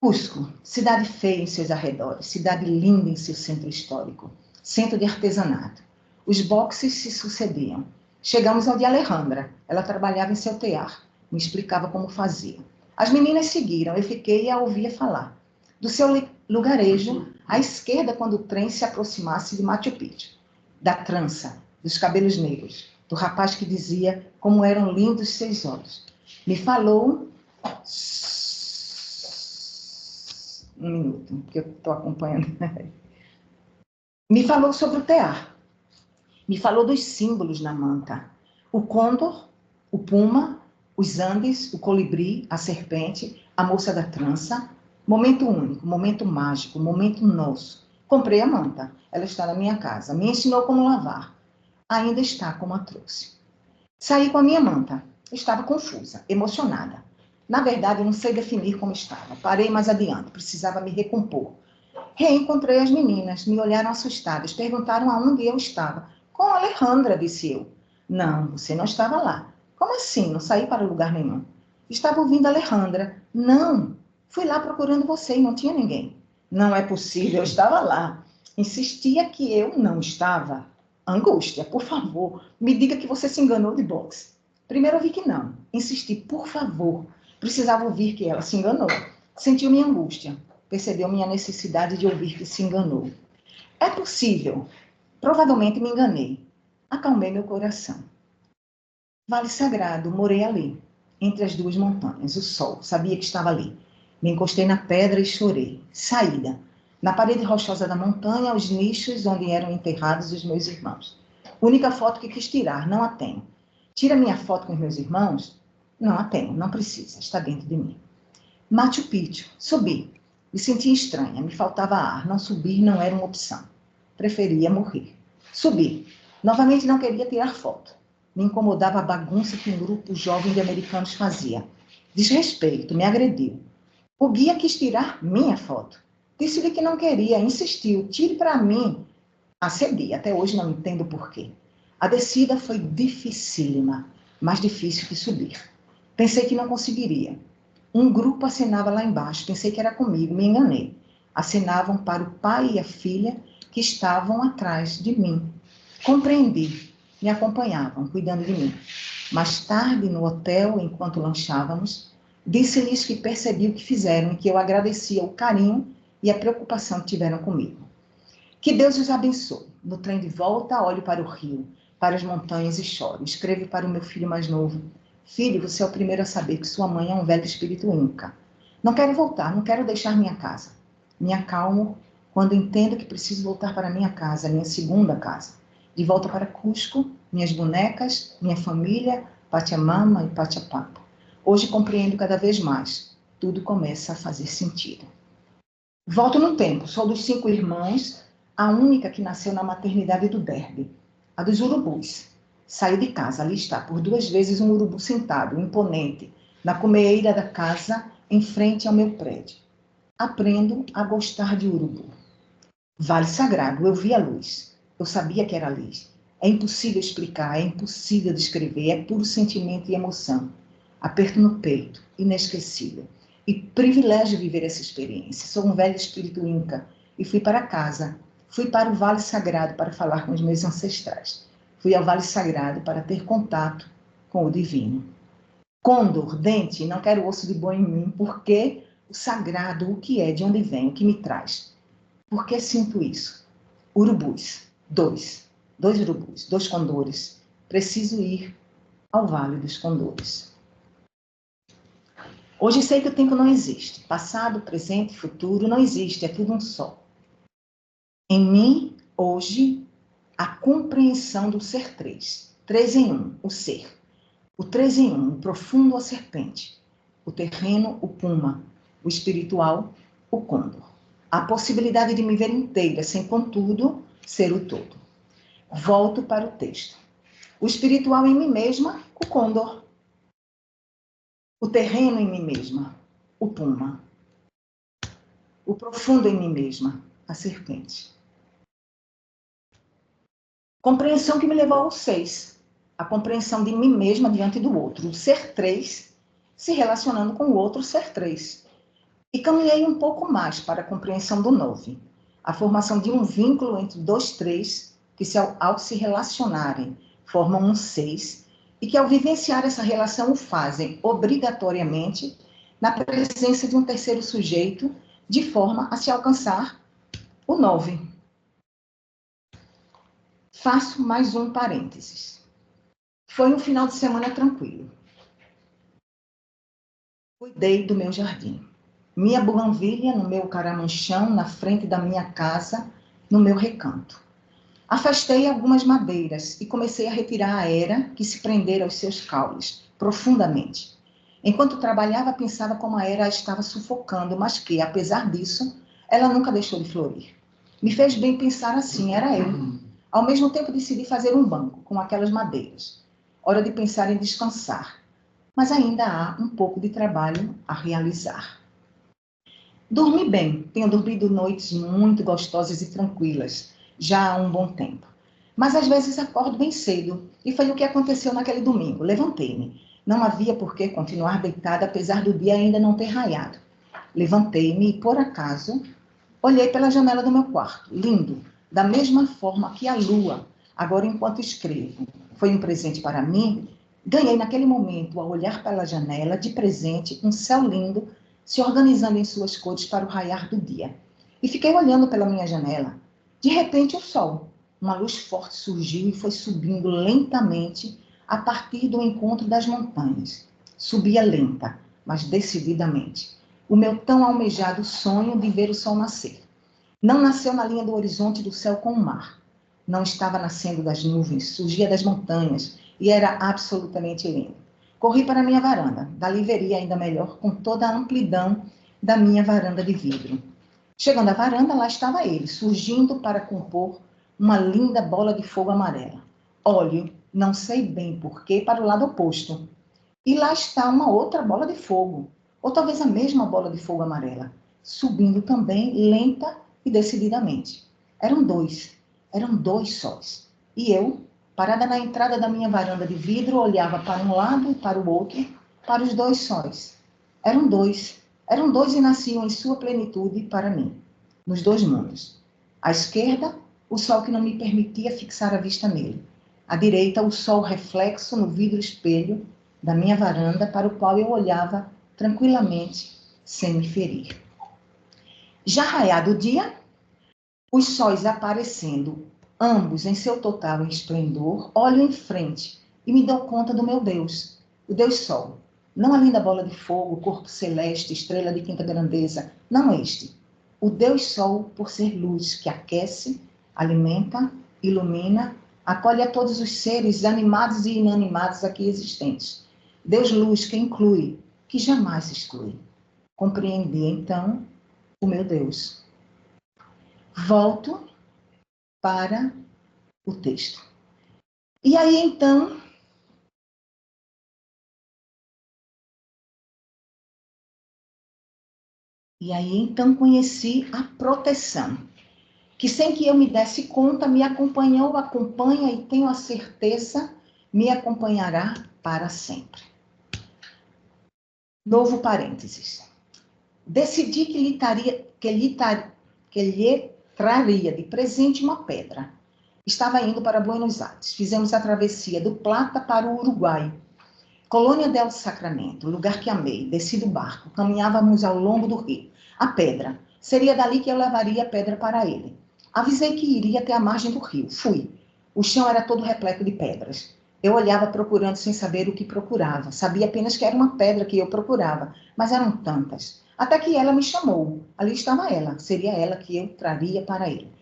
Cusco, cidade feia em seus arredores, cidade linda em seu centro histórico, centro de artesanato. Os boxes se sucediam. Chegamos ao de Alejandra. Ela trabalhava em seu tear. Me explicava como fazia. As meninas seguiram. Eu fiquei e a ouvia falar. Do seu lugarejo, à esquerda, quando o trem se aproximasse de Machu Picchu. Da trança, dos cabelos negros, do rapaz que dizia como eram lindos seus olhos. Me falou... Um minuto, que eu estou acompanhando. Me falou sobre o tear. Me falou dos símbolos na manta. O côndor, o puma, os Andes, o colibri, a serpente, a moça da trança. Momento único, momento mágico, momento nosso. Comprei a manta. Ela está na minha casa. Me ensinou como lavar. Ainda está como a trouxe. Saí com a minha manta. Estava confusa, emocionada. Na verdade, eu não sei definir como estava. Parei mais adiante, precisava me recompor. Reencontrei as meninas, me olharam assustadas, perguntaram aonde eu estava. Com a Alejandra, disse eu. Não, você não estava lá. Como assim? Não saí para lugar nenhum. Estava ouvindo a Alejandra. Não, fui lá procurando você e não tinha ninguém. Não é possível, eu estava lá. Insistia que eu não estava. Angústia, por favor, me diga que você se enganou de boxe. Primeiro eu vi que não. Insisti, por favor. Precisava ouvir que ela se enganou. Sentiu minha angústia. Percebeu minha necessidade de ouvir que se enganou. É possível. Provavelmente me enganei. Acalmei meu coração. Vale Sagrado, morei ali, entre as duas montanhas. O sol, sabia que estava ali. Me encostei na pedra e chorei. Saída. Na parede rochosa da montanha, os nichos onde eram enterrados os meus irmãos. Única foto que quis tirar, não a tenho. Tira minha foto com os meus irmãos? Não a tenho, não precisa, está dentro de mim. Machu Picchu, subi. Me sentia estranha, me faltava ar. Não subir não era uma opção. Preferia morrer. Subi. Novamente não queria tirar foto. Me incomodava a bagunça que um grupo jovem de americanos fazia. Desrespeito, me agrediu. O guia quis tirar minha foto. Disse-lhe que não queria, insistiu. Tire para mim. Acedi, até hoje não entendo porquê. A descida foi dificílima, mais difícil que subir. Pensei que não conseguiria. Um grupo acenava lá embaixo, pensei que era comigo, me enganei. Acenavam para o pai e a filha que estavam atrás de mim. Compreendi, me acompanhavam, cuidando de mim. Mais tarde, no hotel, enquanto lanchávamos, disse-lhes que percebi o que fizeram e que eu agradecia o carinho e a preocupação que tiveram comigo. Que Deus os abençoe. No trem de volta, olho para o rio, para as montanhas e choro. Escrevo para o meu filho mais novo. Filho, você é o primeiro a saber que sua mãe é um velho espírito inca. Não quero voltar, não quero deixar minha casa. Me acalmo quando entendo que preciso voltar para minha casa, minha segunda casa. De volta para Cusco, minhas bonecas, minha família, Pachamama e Pachapapa. Hoje compreendo cada vez mais. Tudo começa a fazer sentido. Volto no tempo. Sou dos 5 irmãos, a única que nasceu na maternidade do Derby, a dos urubus. Saí de casa, ali está, por 2 vezes um urubu sentado, imponente, na cumeeira da casa, em frente ao meu prédio. Aprendo a gostar de urubu. Vale Sagrado, eu vi a luz. Eu sabia que era luz. É impossível explicar, é impossível descrever, é puro sentimento e emoção. Aperto no peito, inesquecível. E privilégio viver essa experiência. Sou um velho espírito inca e fui para casa. Fui para o Vale Sagrado para falar com os meus ancestrais. Fui ao Vale Sagrado para ter contato com o divino. Côndor, dente, não quero osso de boi em mim, porque o sagrado, o que é, de onde vem, o que me traz. Por que sinto isso? Urubus, 2 urubus, 2 condores. Preciso ir ao Vale dos Condores. Hoje sei que o tempo não existe. Passado, presente, futuro, não existe, é tudo um só. Em mim, hoje, a compreensão do ser 3. 3 em 1, o ser. O 3 em 1, o profundo, a serpente. O terreno, o puma. O espiritual, o côndor. A possibilidade de me ver inteira, sem, contudo, ser o todo. Volto para o texto. O espiritual em mim mesma, o côndor. O terreno em mim mesma, o puma. O profundo em mim mesma, a serpente. Compreensão que me levou ao 6. A compreensão de mim mesma diante do outro. O ser 3 se relacionando com o outro ser 3. E caminhei um pouco mais para a compreensão do 9, a formação de um vínculo entre 2 3, que ao se relacionarem formam um 6, e que ao vivenciar essa relação o fazem obrigatoriamente na presença de um terceiro sujeito, de forma a se alcançar o 9. Faço mais um parênteses. Foi um final de semana tranquilo. Cuidei do meu jardim. Minha buganvília no meu caramanchão, na frente da minha casa, no meu recanto. Afastei algumas madeiras e comecei a retirar a era que se prendera aos seus caules, profundamente. Enquanto trabalhava, pensava como a era a estava sufocando, mas que, apesar disso, ela nunca deixou de florir. Me fez bem pensar assim, era eu. Ao mesmo tempo decidi fazer um banco com aquelas madeiras. Hora de pensar em descansar. Mas ainda há um pouco de trabalho a realizar. Dormi bem, tenho dormido noites muito gostosas e tranquilas, já há um bom tempo. Mas às vezes acordo bem cedo, e foi o que aconteceu naquele domingo. Levantei-me. Não havia por que continuar deitada, apesar do dia ainda não ter raiado. Levantei-me e, por acaso, olhei pela janela do meu quarto, lindo, da mesma forma que a lua, agora enquanto escrevo. Foi um presente para mim. Ganhei naquele momento, ao olhar pela janela, de presente, um céu lindo, se organizando em suas cores para o raiar do dia. E fiquei olhando pela minha janela. De repente, o sol. Uma luz forte surgiu e foi subindo lentamente a partir do encontro das montanhas. Subia lenta, mas decididamente. O meu tão almejado sonho de ver o sol nascer. Não nasceu na linha do horizonte do céu com o mar. Não estava nascendo das nuvens, surgia das montanhas e era absolutamente lindo. Corri para a minha varanda, dali veria ainda melhor com toda a amplidão da minha varanda de vidro. Chegando à varanda, lá estava ele, surgindo para compor uma linda bola de fogo amarela. Olho, não sei bem porquê, para o lado oposto. E lá está uma outra bola de fogo, ou talvez a mesma bola de fogo amarela, subindo também lenta e decididamente. Eram dois sóis. E eu, parada na entrada da minha varanda de vidro, olhava para um lado e para o outro, para os dois sóis. Eram dois e nasciam em sua plenitude para mim, nos dois mundos. À esquerda, o sol que não me permitia fixar a vista nele. À direita, o sol reflexo no vidro espelho da minha varanda, para o qual eu olhava tranquilamente, sem me ferir. Já raiado o dia, os sóis aparecendo, ambos em seu total esplendor, olho em frente e me dou conta do meu Deus, o Deus Sol. Não a linda bola de fogo, corpo celeste, estrela de quinta grandeza, não este. O Deus Sol, por ser luz que aquece, alimenta, ilumina, acolhe a todos os seres animados e inanimados aqui existentes. Deus Luz que inclui, que jamais exclui. Compreendi, então, o meu Deus. Volto para o texto. E aí, então, conheci a proteção, que sem que eu me desse conta, me acompanhou, acompanha e tenho a certeza, me acompanhará para sempre. Novo parênteses. Decidi que lhe traria de presente uma pedra. Estava indo para Buenos Aires. Fizemos a travessia do Plata para o Uruguai. Colônia del Sacramento, lugar que amei. Desci do barco. Caminhávamos ao longo do rio. A pedra. Seria dali que eu levaria a pedra para ele. Avisei que iria até a margem do rio. Fui. O chão era todo repleto de pedras. Eu olhava procurando sem saber o que procurava. Sabia apenas que era uma pedra que eu procurava, mas eram tantas. Até que ela me chamou. Ali estava ela. Seria ela que eu traria para ele.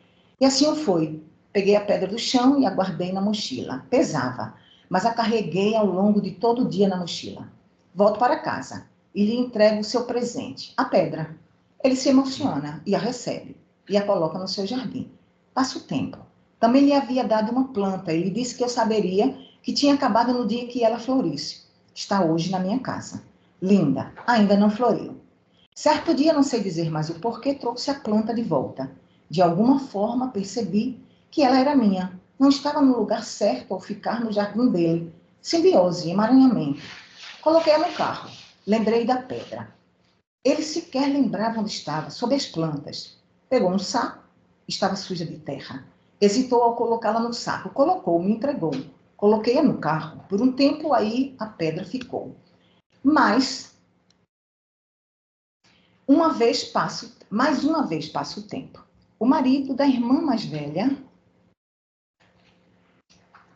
E assim foi. Peguei a pedra do chão e a guardei na mochila. Pesava, mas a carreguei ao longo de todo o dia na mochila. Volto para casa e lhe entrego o seu presente, a pedra. Ele se emociona e a recebe e a coloca no seu jardim. Passa o tempo. Também lhe havia dado uma planta e lhe disse que eu saberia que tinha acabado no dia que ela florisse. Está hoje na minha casa. Linda, ainda não floriu. Certo dia, não sei dizer mais o porquê, trouxe a planta de volta. De alguma forma, percebi que ela era minha. Não estava no lugar certo ao ficar no jardim dele. Simbiose, emaranhamento. Coloquei-a no carro. Lembrei da pedra. Ele sequer lembrava onde estava, sob as plantas. Pegou um saco, estava suja de terra. Hesitou ao colocá-la no saco. Colocou, me entregou. Coloquei-a no carro. Por um tempo aí a pedra ficou. Mas, mais uma vez passa o tempo. O marido da irmã mais velha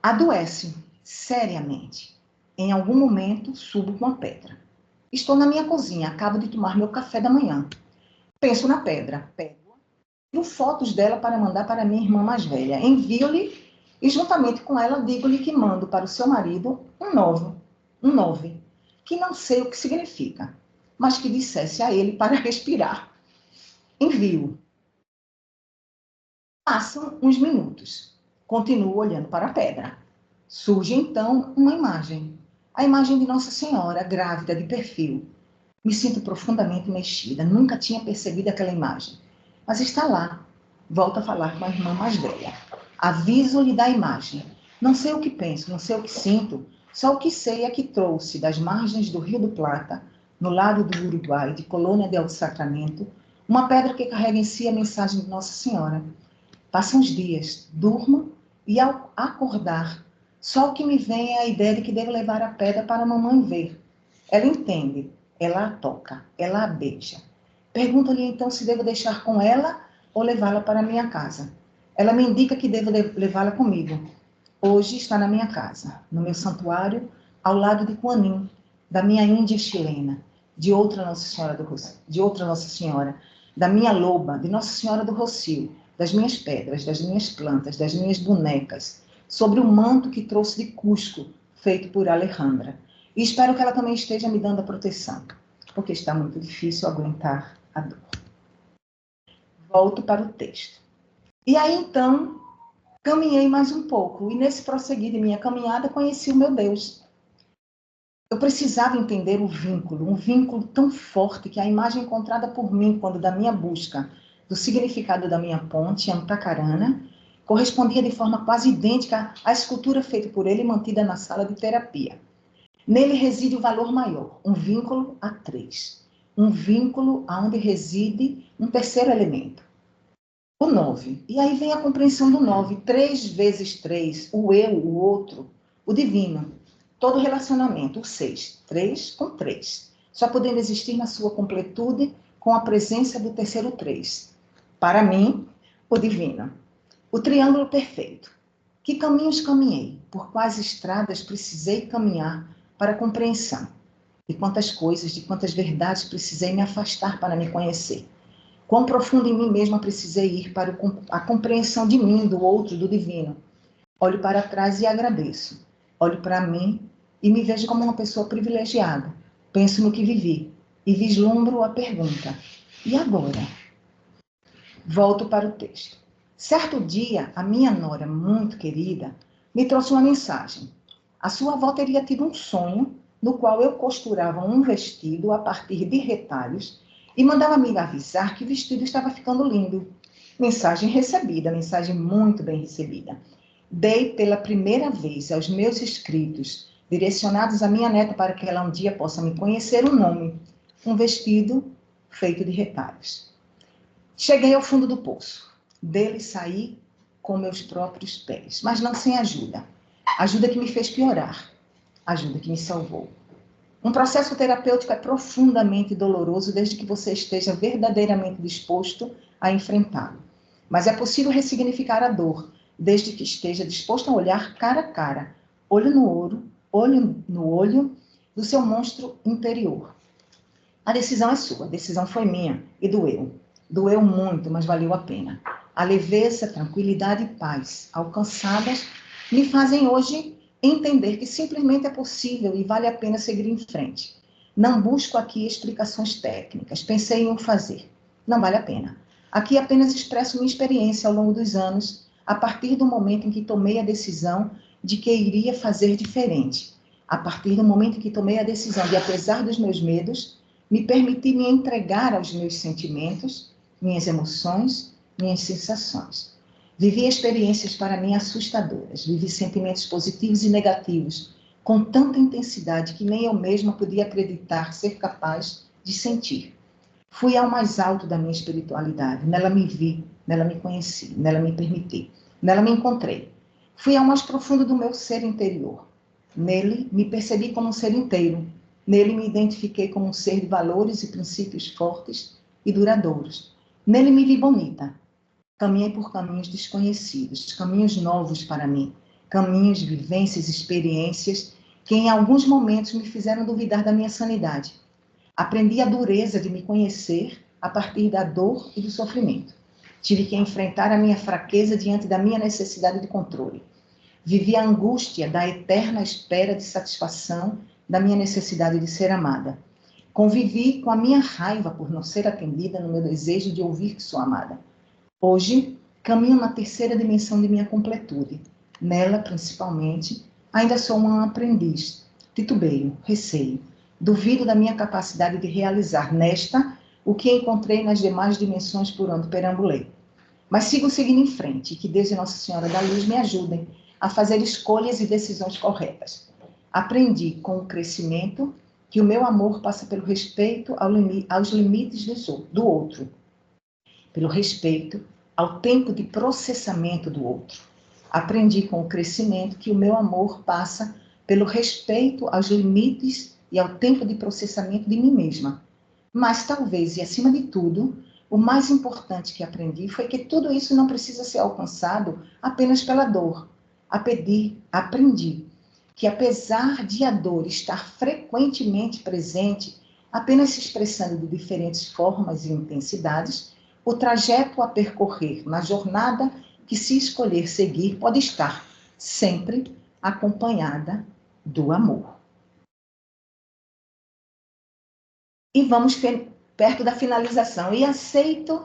adoece seriamente. Em algum momento, subo com a pedra. Estou na minha cozinha, acabo de tomar meu café da manhã. Penso na pedra, pego-a, tiro fotos dela para mandar para minha irmã mais velha. Envio-lhe e, juntamente com ela, digo-lhe que mando para o seu marido um 9, que não sei o que significa, mas que dissesse a ele para respirar. Envio. Passam uns minutos. Continuo olhando para a pedra. Surge então uma imagem. A imagem de Nossa Senhora, grávida, de perfil. Me sinto profundamente mexida. Nunca tinha percebido aquela imagem. Mas está lá. Volto a falar com a irmã mais velha. Aviso-lhe da imagem. Não sei o que penso, não sei o que sinto. Só o que sei é que trouxe das margens do Rio do Plata, no lado do Uruguai, de Colônia del Sacramento, uma pedra que carrega em si a mensagem de Nossa Senhora. Passam os dias, durmo e ao acordar, só o que me vem é a ideia de que devo levar a pedra para a mamãe ver. Ela entende, ela a toca, ela a beija. Pergunto-lhe então se devo deixar com ela ou levá-la para a minha casa. Ela me indica que devo levá-la comigo. Hoje está na minha casa, no meu santuário, ao lado de Quanim, da minha Índia chilena, de outra Nossa Senhora, da minha loba, de Nossa Senhora do Rocio, das minhas pedras, das minhas plantas, das minhas bonecas, sobre o manto que trouxe de Cusco, feito por Alejandra. E espero que ela também esteja me dando a proteção, porque está muito difícil aguentar a dor. Volto para o texto. E aí, então, caminhei mais um pouco, e nesse prosseguir de minha caminhada, conheci o meu Deus. Eu precisava entender o vínculo, um vínculo tão forte que a imagem encontrada por mim quando da minha busca do significado da minha ponte, Ampacarana, correspondia de forma quase idêntica à escultura feita por ele e mantida na sala de terapia. Nele reside o valor maior, um vínculo a 3. Um vínculo onde reside um terceiro elemento, o 9. E aí vem a compreensão do 9. 3 vezes 3, o eu, o outro, o divino. Todo relacionamento, o 6. 3 com 3. Só podendo existir na sua completude com a presença do terceiro 3. Para mim, o divino. O triângulo perfeito. Que caminhos caminhei? Por quais estradas precisei caminhar para a compreensão? De quantas coisas, de quantas verdades precisei me afastar para me conhecer? Quão profundo em mim mesma precisei ir para a compreensão de mim, do outro, do divino? Olho para trás e agradeço. Olho para mim e me vejo como uma pessoa privilegiada. Penso no que vivi e vislumbro a pergunta: e agora? Volto para o texto. Certo dia, a minha nora, muito querida, me trouxe uma mensagem. A sua avó teria tido um sonho no qual eu costurava um vestido a partir de retalhos e mandava me avisar que o vestido estava ficando lindo. Mensagem recebida, mensagem muito bem recebida. Dei pela primeira vez aos meus escritos, direcionados à minha neta para que ela um dia possa me conhecer, um nome, um vestido feito de retalhos. Cheguei ao fundo do poço. Dele saí com meus próprios pés, mas não sem ajuda. Ajuda que me fez piorar. Ajuda que me salvou. Um processo terapêutico é profundamente doloroso desde que você esteja verdadeiramente disposto a enfrentá-lo. Mas é possível ressignificar a dor, desde que esteja disposto a olhar cara a cara, olho no olho do seu monstro interior. A decisão é sua, a decisão foi minha e doeu. Doeu muito, mas valeu a pena. A leveza, tranquilidade e paz alcançadas me fazem hoje entender que simplesmente é possível e vale a pena seguir em frente. Não busco aqui explicações técnicas, pensei em o fazer. Não vale a pena. Aqui apenas expresso minha experiência ao longo dos anos, a partir do momento em que tomei a decisão de que iria fazer diferente. A partir do momento em que tomei a decisão de, apesar dos meus medos, me permitir me entregar aos meus sentimentos, minhas emoções, minhas sensações. Vivi experiências para mim assustadoras, vivi sentimentos positivos e negativos, com tanta intensidade que nem eu mesma podia acreditar ser capaz de sentir. Fui ao mais alto da minha espiritualidade, nela me vi, nela me conheci, nela me permiti, nela me encontrei. Fui ao mais profundo do meu ser interior. Nele me percebi como um ser inteiro, nele me identifiquei como um ser de valores e princípios fortes e duradouros. Nele me vi bonita. Caminhei por caminhos desconhecidos, caminhos novos para mim, caminhos, vivências, experiências que em alguns momentos me fizeram duvidar da minha sanidade. Aprendi a dureza de me conhecer a partir da dor e do sofrimento. Tive que enfrentar a minha fraqueza diante da minha necessidade de controle. Vivi a angústia da eterna espera de satisfação da minha necessidade de ser amada. Convivi com a minha raiva por não ser atendida no meu desejo de ouvir que sou amada. Hoje, caminho na terceira dimensão de minha completude. Nela, principalmente, ainda sou uma aprendiz. Titubeio, receio. Duvido da minha capacidade de realizar nesta o que encontrei nas demais dimensões por onde perambulei. Mas sigo seguindo em frente, e que Deus e Nossa Senhora da Luz me ajudem a fazer escolhas e decisões corretas. Aprendi com o crescimento que o meu amor passa pelo respeito aos limites do outro, pelo respeito ao tempo de processamento do outro. Aprendi com o crescimento que o meu amor passa pelo respeito aos limites e ao tempo de processamento de mim mesma. Mas talvez, e acima de tudo, o mais importante que aprendi foi que tudo isso não precisa ser alcançado apenas pela dor. Aprendi que apesar de a dor estar frequentemente presente, apenas se expressando de diferentes formas e intensidades, o trajeto a percorrer na jornada que se escolher seguir pode estar sempre acompanhada do amor. E vamos perto da finalização. E aceito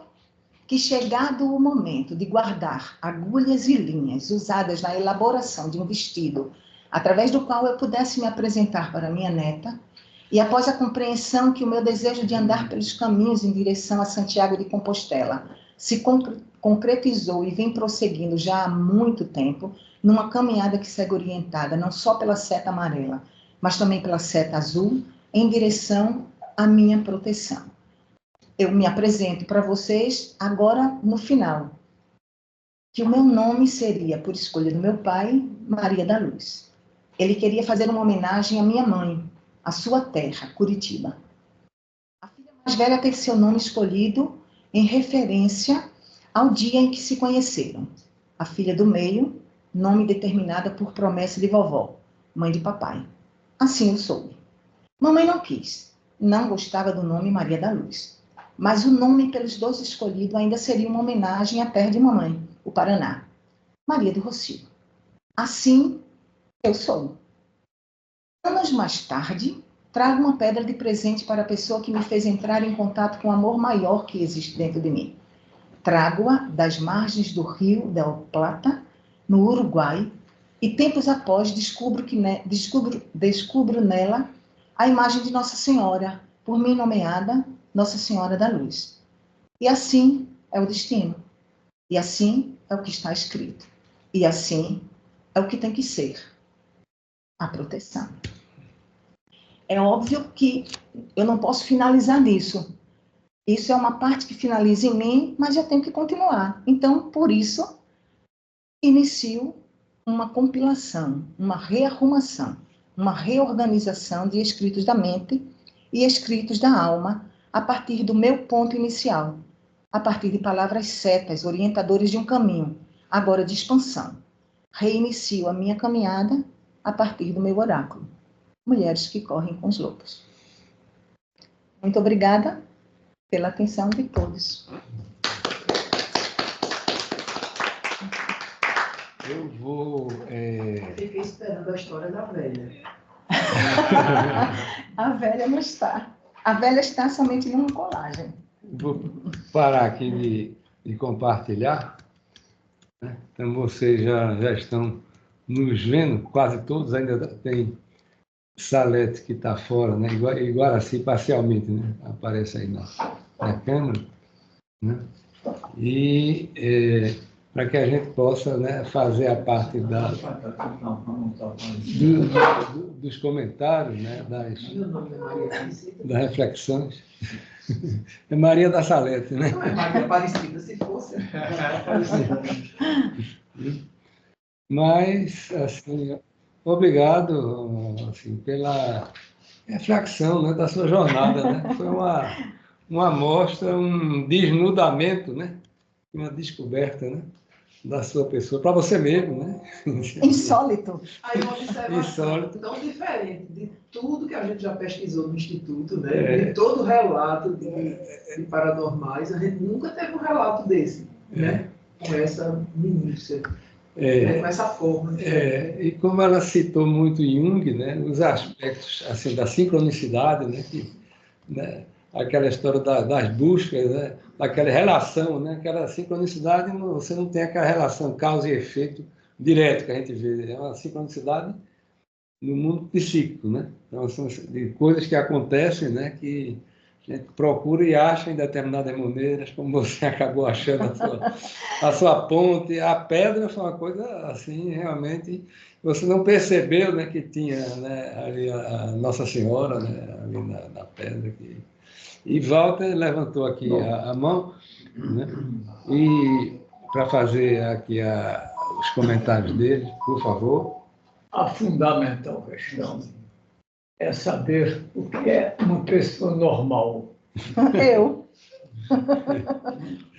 que, chegado o momento de guardar agulhas e linhas usadas na elaboração de um vestido, através do qual eu pudesse me apresentar para minha neta, e após a compreensão que o meu desejo de andar pelos caminhos em direção a Santiago de Compostela se concretizou e vem prosseguindo já há muito tempo, numa caminhada que segue orientada não só pela seta amarela, mas também pela seta azul, em direção à minha proteção. Eu me apresento para vocês agora no final, que o meu nome seria, por escolha do meu pai, Maria da Luz. Ele queria fazer uma homenagem à minha mãe, à sua terra, Curitiba. A filha mais velha teve seu nome escolhido em referência ao dia em que se conheceram. A filha do meio, nome determinada por promessa de vovó, mãe de papai. Assim eu soube. Mamãe não quis, não gostava do nome Maria da Luz. Mas o nome pelos dois escolhido ainda seria uma homenagem à terra de mamãe, o Paraná, Maria do Rocio. Assim eu sou. Anos mais tarde, trago uma pedra de presente para a pessoa que me fez entrar em contato com o amor maior que existe dentro de mim. Trago-a das margens do Rio del Plata, no Uruguai, e tempos após descubro nela a imagem de Nossa Senhora, por mim nomeada Nossa Senhora da Luz. E assim é o destino. E assim é o que está escrito. E assim é o que tem que ser. A proteção. É óbvio que eu não posso finalizar nisso. Isso é uma parte que finaliza em mim, mas eu tenho que continuar. Então, por isso, inicio uma compilação, uma rearrumação, uma reorganização de escritos da mente e escritos da alma, a partir do meu ponto inicial, a partir de palavras setas, orientadores de um caminho, agora de expansão. Reinicio a minha caminhada a partir do meu oráculo. Mulheres que correm com os lobos. Muito obrigada pela atenção de todos. Eu vou... Eu fiquei esperando a história da velha. A velha não está. A velha está somente numa colagem. Vou parar aqui de compartilhar. Né? Então, vocês já estão nos vendo, quase todos ainda tem Salete que está fora, né? Iguaraci parcialmente, né? Aparece aí na câmera. Né? E para que a gente possa, né, fazer a parte dos comentários, né, das reflexões. É Maria da Salete, né? Não é Maria Aparecida, se fosse. Mas, assim, obrigado, assim, pela reflexão, né, da sua jornada, né? Foi uma amostra, um desnudamento, né? Uma descoberta, né, da sua pessoa, para você mesmo, né? Insólito. Aí uma observação Insólito. tão diferente de tudo que a gente já pesquisou no Instituto, né? De todo relato de paranormais, a gente nunca teve um relato desse, né? Com essa minúcia, né? Com essa forma. E como ela citou muito Jung, né, os aspectos assim, da sincronicidade, né, né, aquela história das buscas, né, daquela relação, né, aquela sincronicidade, você não tem aquela relação causa e efeito direto que a gente vê, é uma sincronicidade no mundo psíquico, né? Então, são de coisas que acontecem, né, que a gente procura e acha em determinadas maneiras, como você acabou achando a sua ponte, a pedra foi uma coisa assim, realmente, você não percebeu, né, que tinha, né, ali a Nossa Senhora, né, ali na pedra. E Walter levantou aqui a mão, né, e para fazer aqui os comentários dele, por favor. A fundamental questão é saber o que é uma pessoa normal. Eu.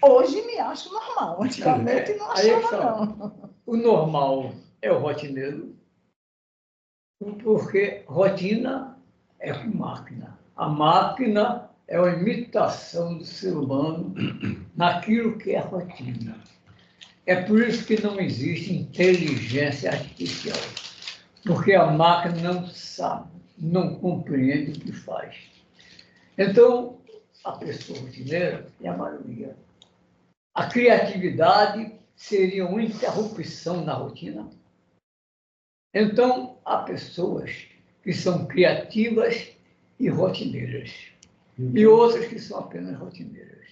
Hoje me acho normal. Antigamente não achava, não. O normal é o rotineiro, porque rotina é com máquina. A máquina é uma imitação do ser humano naquilo que é rotina. É por isso que não existe inteligência artificial, porque a máquina não sabe, não compreende o que faz. Então, a pessoa rotineira é a maioria. A criatividade seria uma interrupção na rotina. Então, há pessoas que são criativas e rotineiras, e outras que são apenas rotineiras.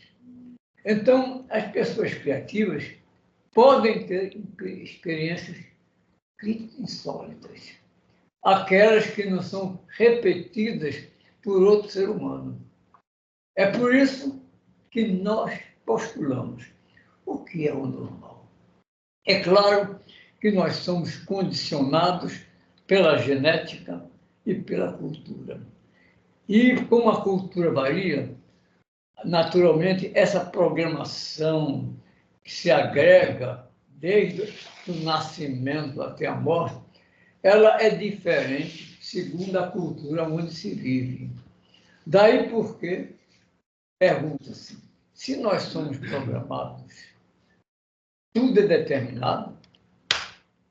Então, as pessoas criativas podem ter experiências insólitas, aquelas que não são repetidas por outro ser humano. É por isso que nós postulamos o que é o normal. É claro que nós somos condicionados pela genética e pela cultura. E como a cultura varia, naturalmente essa programação que se agrega desde o nascimento até a morte, ela é diferente segundo a cultura onde se vive. Daí porque pergunta-se, se nós somos programados, tudo é determinado?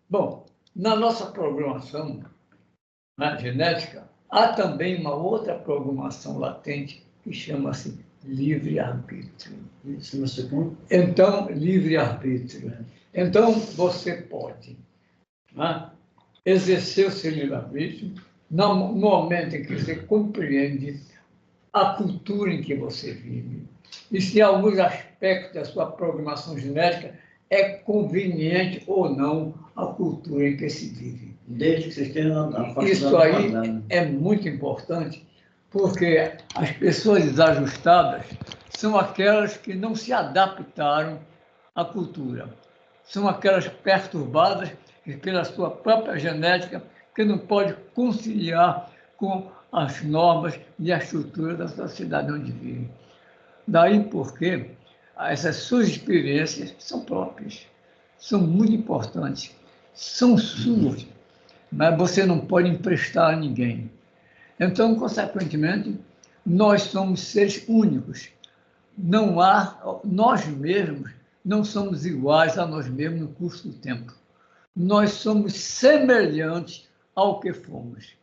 Bom, na nossa programação, na genética, há também uma outra programação latente que chama-se livre-arbítrio. Então, livre-arbítrio. Então, você pode, né, exercer o seu livre-arbítrio no momento em que você compreende a cultura em que você vive. E se alguns aspectos da sua programação genética é conveniente ou não à cultura em que se vive. Desde que vocês tenham a Isso aí é muito importante, porque as pessoas desajustadas são aquelas que não se adaptaram à cultura. São aquelas perturbadas que, pela sua própria genética, que não pode conciliar com as normas e a estrutura da sociedade onde vive. Daí porque essas suas experiências são próprias, são muito importantes, são suas, mas você não pode emprestar a ninguém. Então, consequentemente, nós somos seres únicos. Não há, nós mesmos não somos iguais a nós mesmos no curso do tempo. Nós somos semelhantes ao que fomos.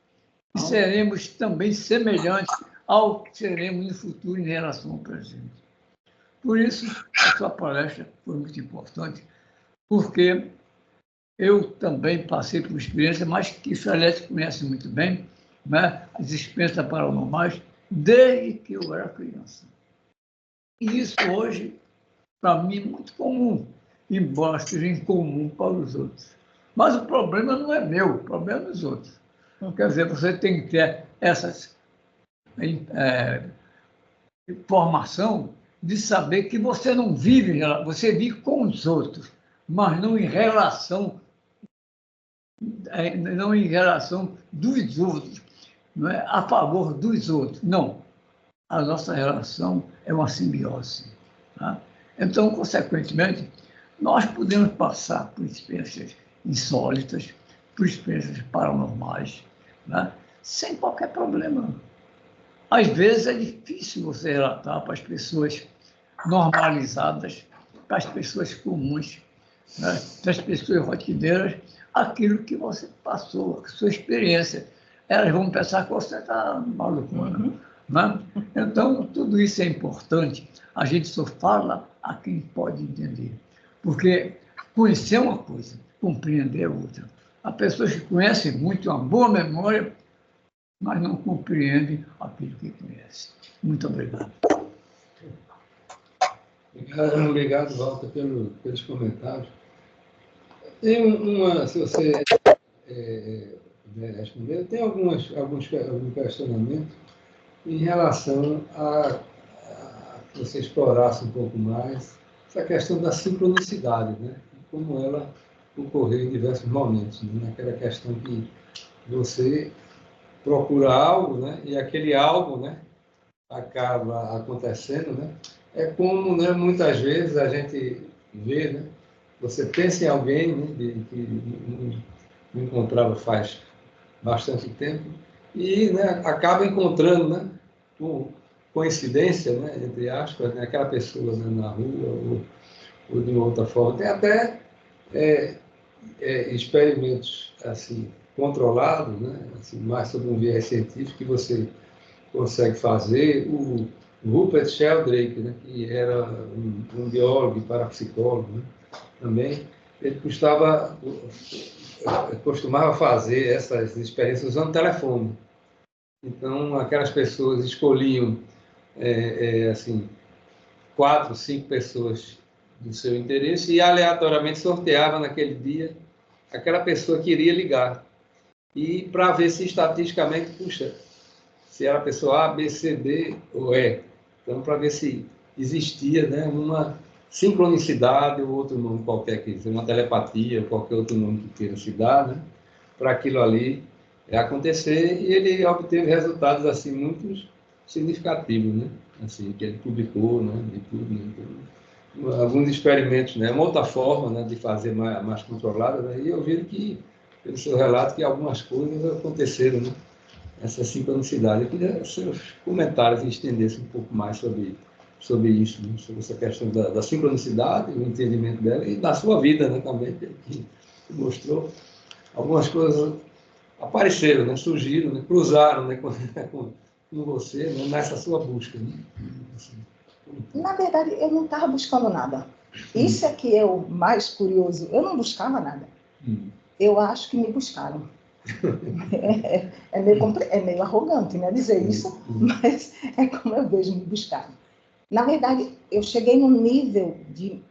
E seremos também semelhantes ao que seremos no futuro em relação ao presente. Por isso, a sua palestra foi muito importante, porque eu também passei por uma experiência, mas que o Salete conhece muito bem, né? As experiências paranormais, desde que eu era criança. E isso hoje, para mim, é muito comum. embora seja incomum para os outros. Mas o problema não é meu, o problema é dos outros. Quer dizer, você tem que ter essa informação de saber que você não vive, você vive com os outros, mas não em relação, não em relação dos outros, não é a favor dos outros. Não. A nossa relação é uma simbiose. Tá? Então, consequentemente, nós podemos passar por experiências insólitas, por experiências paranormais, né? Sem qualquer problema. Às vezes é difícil você relatar para as pessoas normalizadas, para as pessoas comuns, né? Para as pessoas rotineiras, aquilo que você passou, a sua experiência. Elas vão pensar que você está malucona. Né? Então, tudo isso é importante. A gente só fala a quem pode entender. Porque conhecer uma coisa, compreender outra. Há pessoas que conhecem muito, têm uma boa memória, mas não compreendem aquilo que conhecem. Muito obrigado. Obrigado, Walter, pelos comentários. Tem uma, se você responder, tem alguns questionamentos em relação a que você explorasse um pouco mais essa questão da sincronicidade, né? Como ela ocorreu em diversos momentos, né? Naquela questão que você procura algo, né? E aquele algo, né? Acaba acontecendo, né? É como, né? Muitas vezes a gente vê, né? Você pensa em alguém, né? Que não encontrava faz bastante tempo e, né? Acaba encontrando, né? Por coincidência, né? Entre aspas, né? Aquela pessoa, né? Na rua ou de uma outra forma. Tem até experimentos assim controlados, né? Assim, mais sobre um viés científico que você consegue fazer. O Rupert Sheldrake, né? Que era um biólogo e parapsicólogo, né? Também, ele costumava fazer essas experiências usando telefone. Então, aquelas pessoas escolhiam assim, 4, 5 pessoas do seu interesse e aleatoriamente sorteava naquele dia aquela pessoa que iria ligar. E para ver se estatisticamente, puxa, se era a pessoa A, B, C, D ou E. Então, para ver se existia, né, uma sincronicidade ou outro nome qualquer que seja, uma telepatia, qualquer outro nome que queira se dar, né, para aquilo ali acontecer, e ele obteve resultados assim muito significativos, né, assim, que ele publicou, né, de tudo, né, então, alguns experimentos, né, uma outra forma, né, de fazer mais controlada, né, e eu vi que, pelo seu relato, que algumas coisas aconteceram, né, essa sincronicidade. Eu queria seus comentários e estendesse um pouco mais sobre isso, né? Sobre essa questão da sincronicidade, o entendimento dela e da sua vida, né, também, que mostrou. Algumas coisas apareceram, né, surgiram, né, cruzaram, né, com você, né, nessa sua busca. Né? Assim, na verdade, eu não estava buscando nada. Isso é que é o mais curioso. Eu não buscava nada. Eu acho que me buscaram. É meio arrogante, né, dizer isso, mas é como eu vejo me buscar. Na verdade, eu cheguei num nível de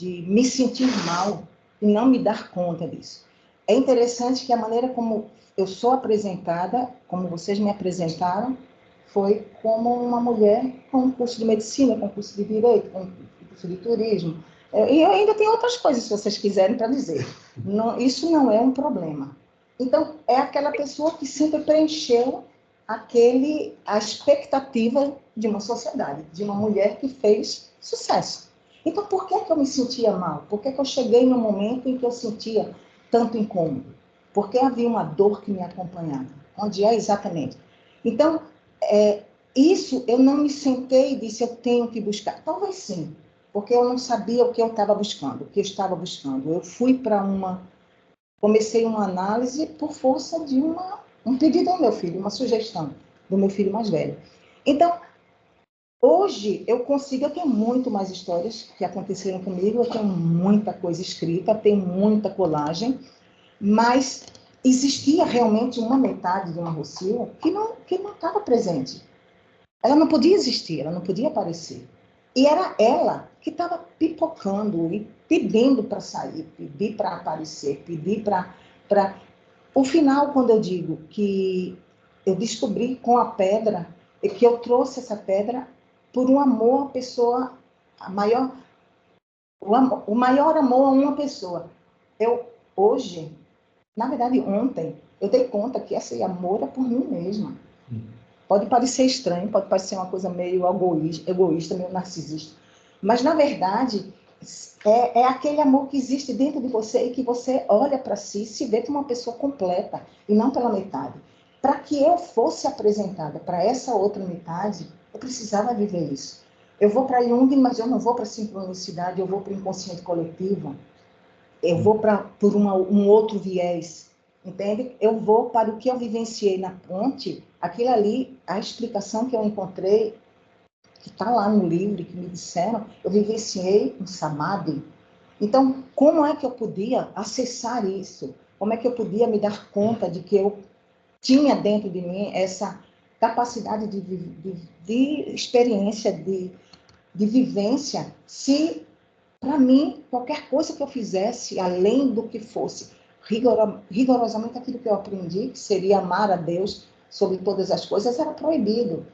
me sentir mal e não me dar conta disso. É interessante que a maneira como eu sou apresentada, como vocês me apresentaram, foi como uma mulher com curso de medicina, com curso de direito, com curso de turismo. E eu ainda tenho outras coisas, se vocês quiserem, para dizer. Não, isso não é um problema. Então, é aquela pessoa que sempre preencheu a expectativa de uma sociedade, de uma mulher que fez sucesso. Então, por que eu me sentia mal? Por que eu cheguei no momento em que eu sentia tanto incômodo? Porque havia uma dor que me acompanhava. Onde é exatamente? Então, isso eu não me sentei e disse, eu tenho que buscar. Talvez sim, porque eu não sabia o que eu estava buscando, o que eu estava buscando. Eu fui para comecei uma análise por força de um pedido ao meu filho, uma sugestão do meu filho mais velho. Então, hoje eu tenho muito mais histórias que aconteceram comigo, eu tenho muita coisa escrita, tenho muita colagem, mas existia realmente uma metade de uma Rocio que não estava presente. Ela não podia existir, ela não podia aparecer. E era ela que estava pipocando e pedindo para sair, pedir para aparecer, pedir para... O final, quando eu digo que eu descobri com a pedra, é que eu trouxe essa pedra por um amor à pessoa, o maior amor a uma pessoa. Eu, hoje, na verdade, ontem, eu dei conta que esse amor é por mim mesma. Pode parecer estranho, pode parecer uma coisa meio egoísta, meio narcisista. Mas, na verdade, é aquele amor que existe dentro de você e que você olha para si e se vê como uma pessoa completa e não pela metade. Para que eu fosse apresentada para essa outra metade, eu precisava viver isso. Eu vou para Jung, mas eu não vou para a sincronicidade, eu vou para o inconsciente coletivo. Eu vou por um outro viés, entende? Eu vou para o que eu vivenciei na ponte, aquilo ali, a explicação que eu encontrei, que está lá no livro, que me disseram, eu vivenciei um samadhi. Então, como é que eu podia acessar isso? Como é que eu podia me dar conta de que eu tinha dentro de mim essa capacidade de experiência, de vivência, se... Para mim, qualquer coisa que eu fizesse, além do que fosse rigorosamente aquilo que eu aprendi, que seria amar a Deus sobre todas as coisas, era proibido.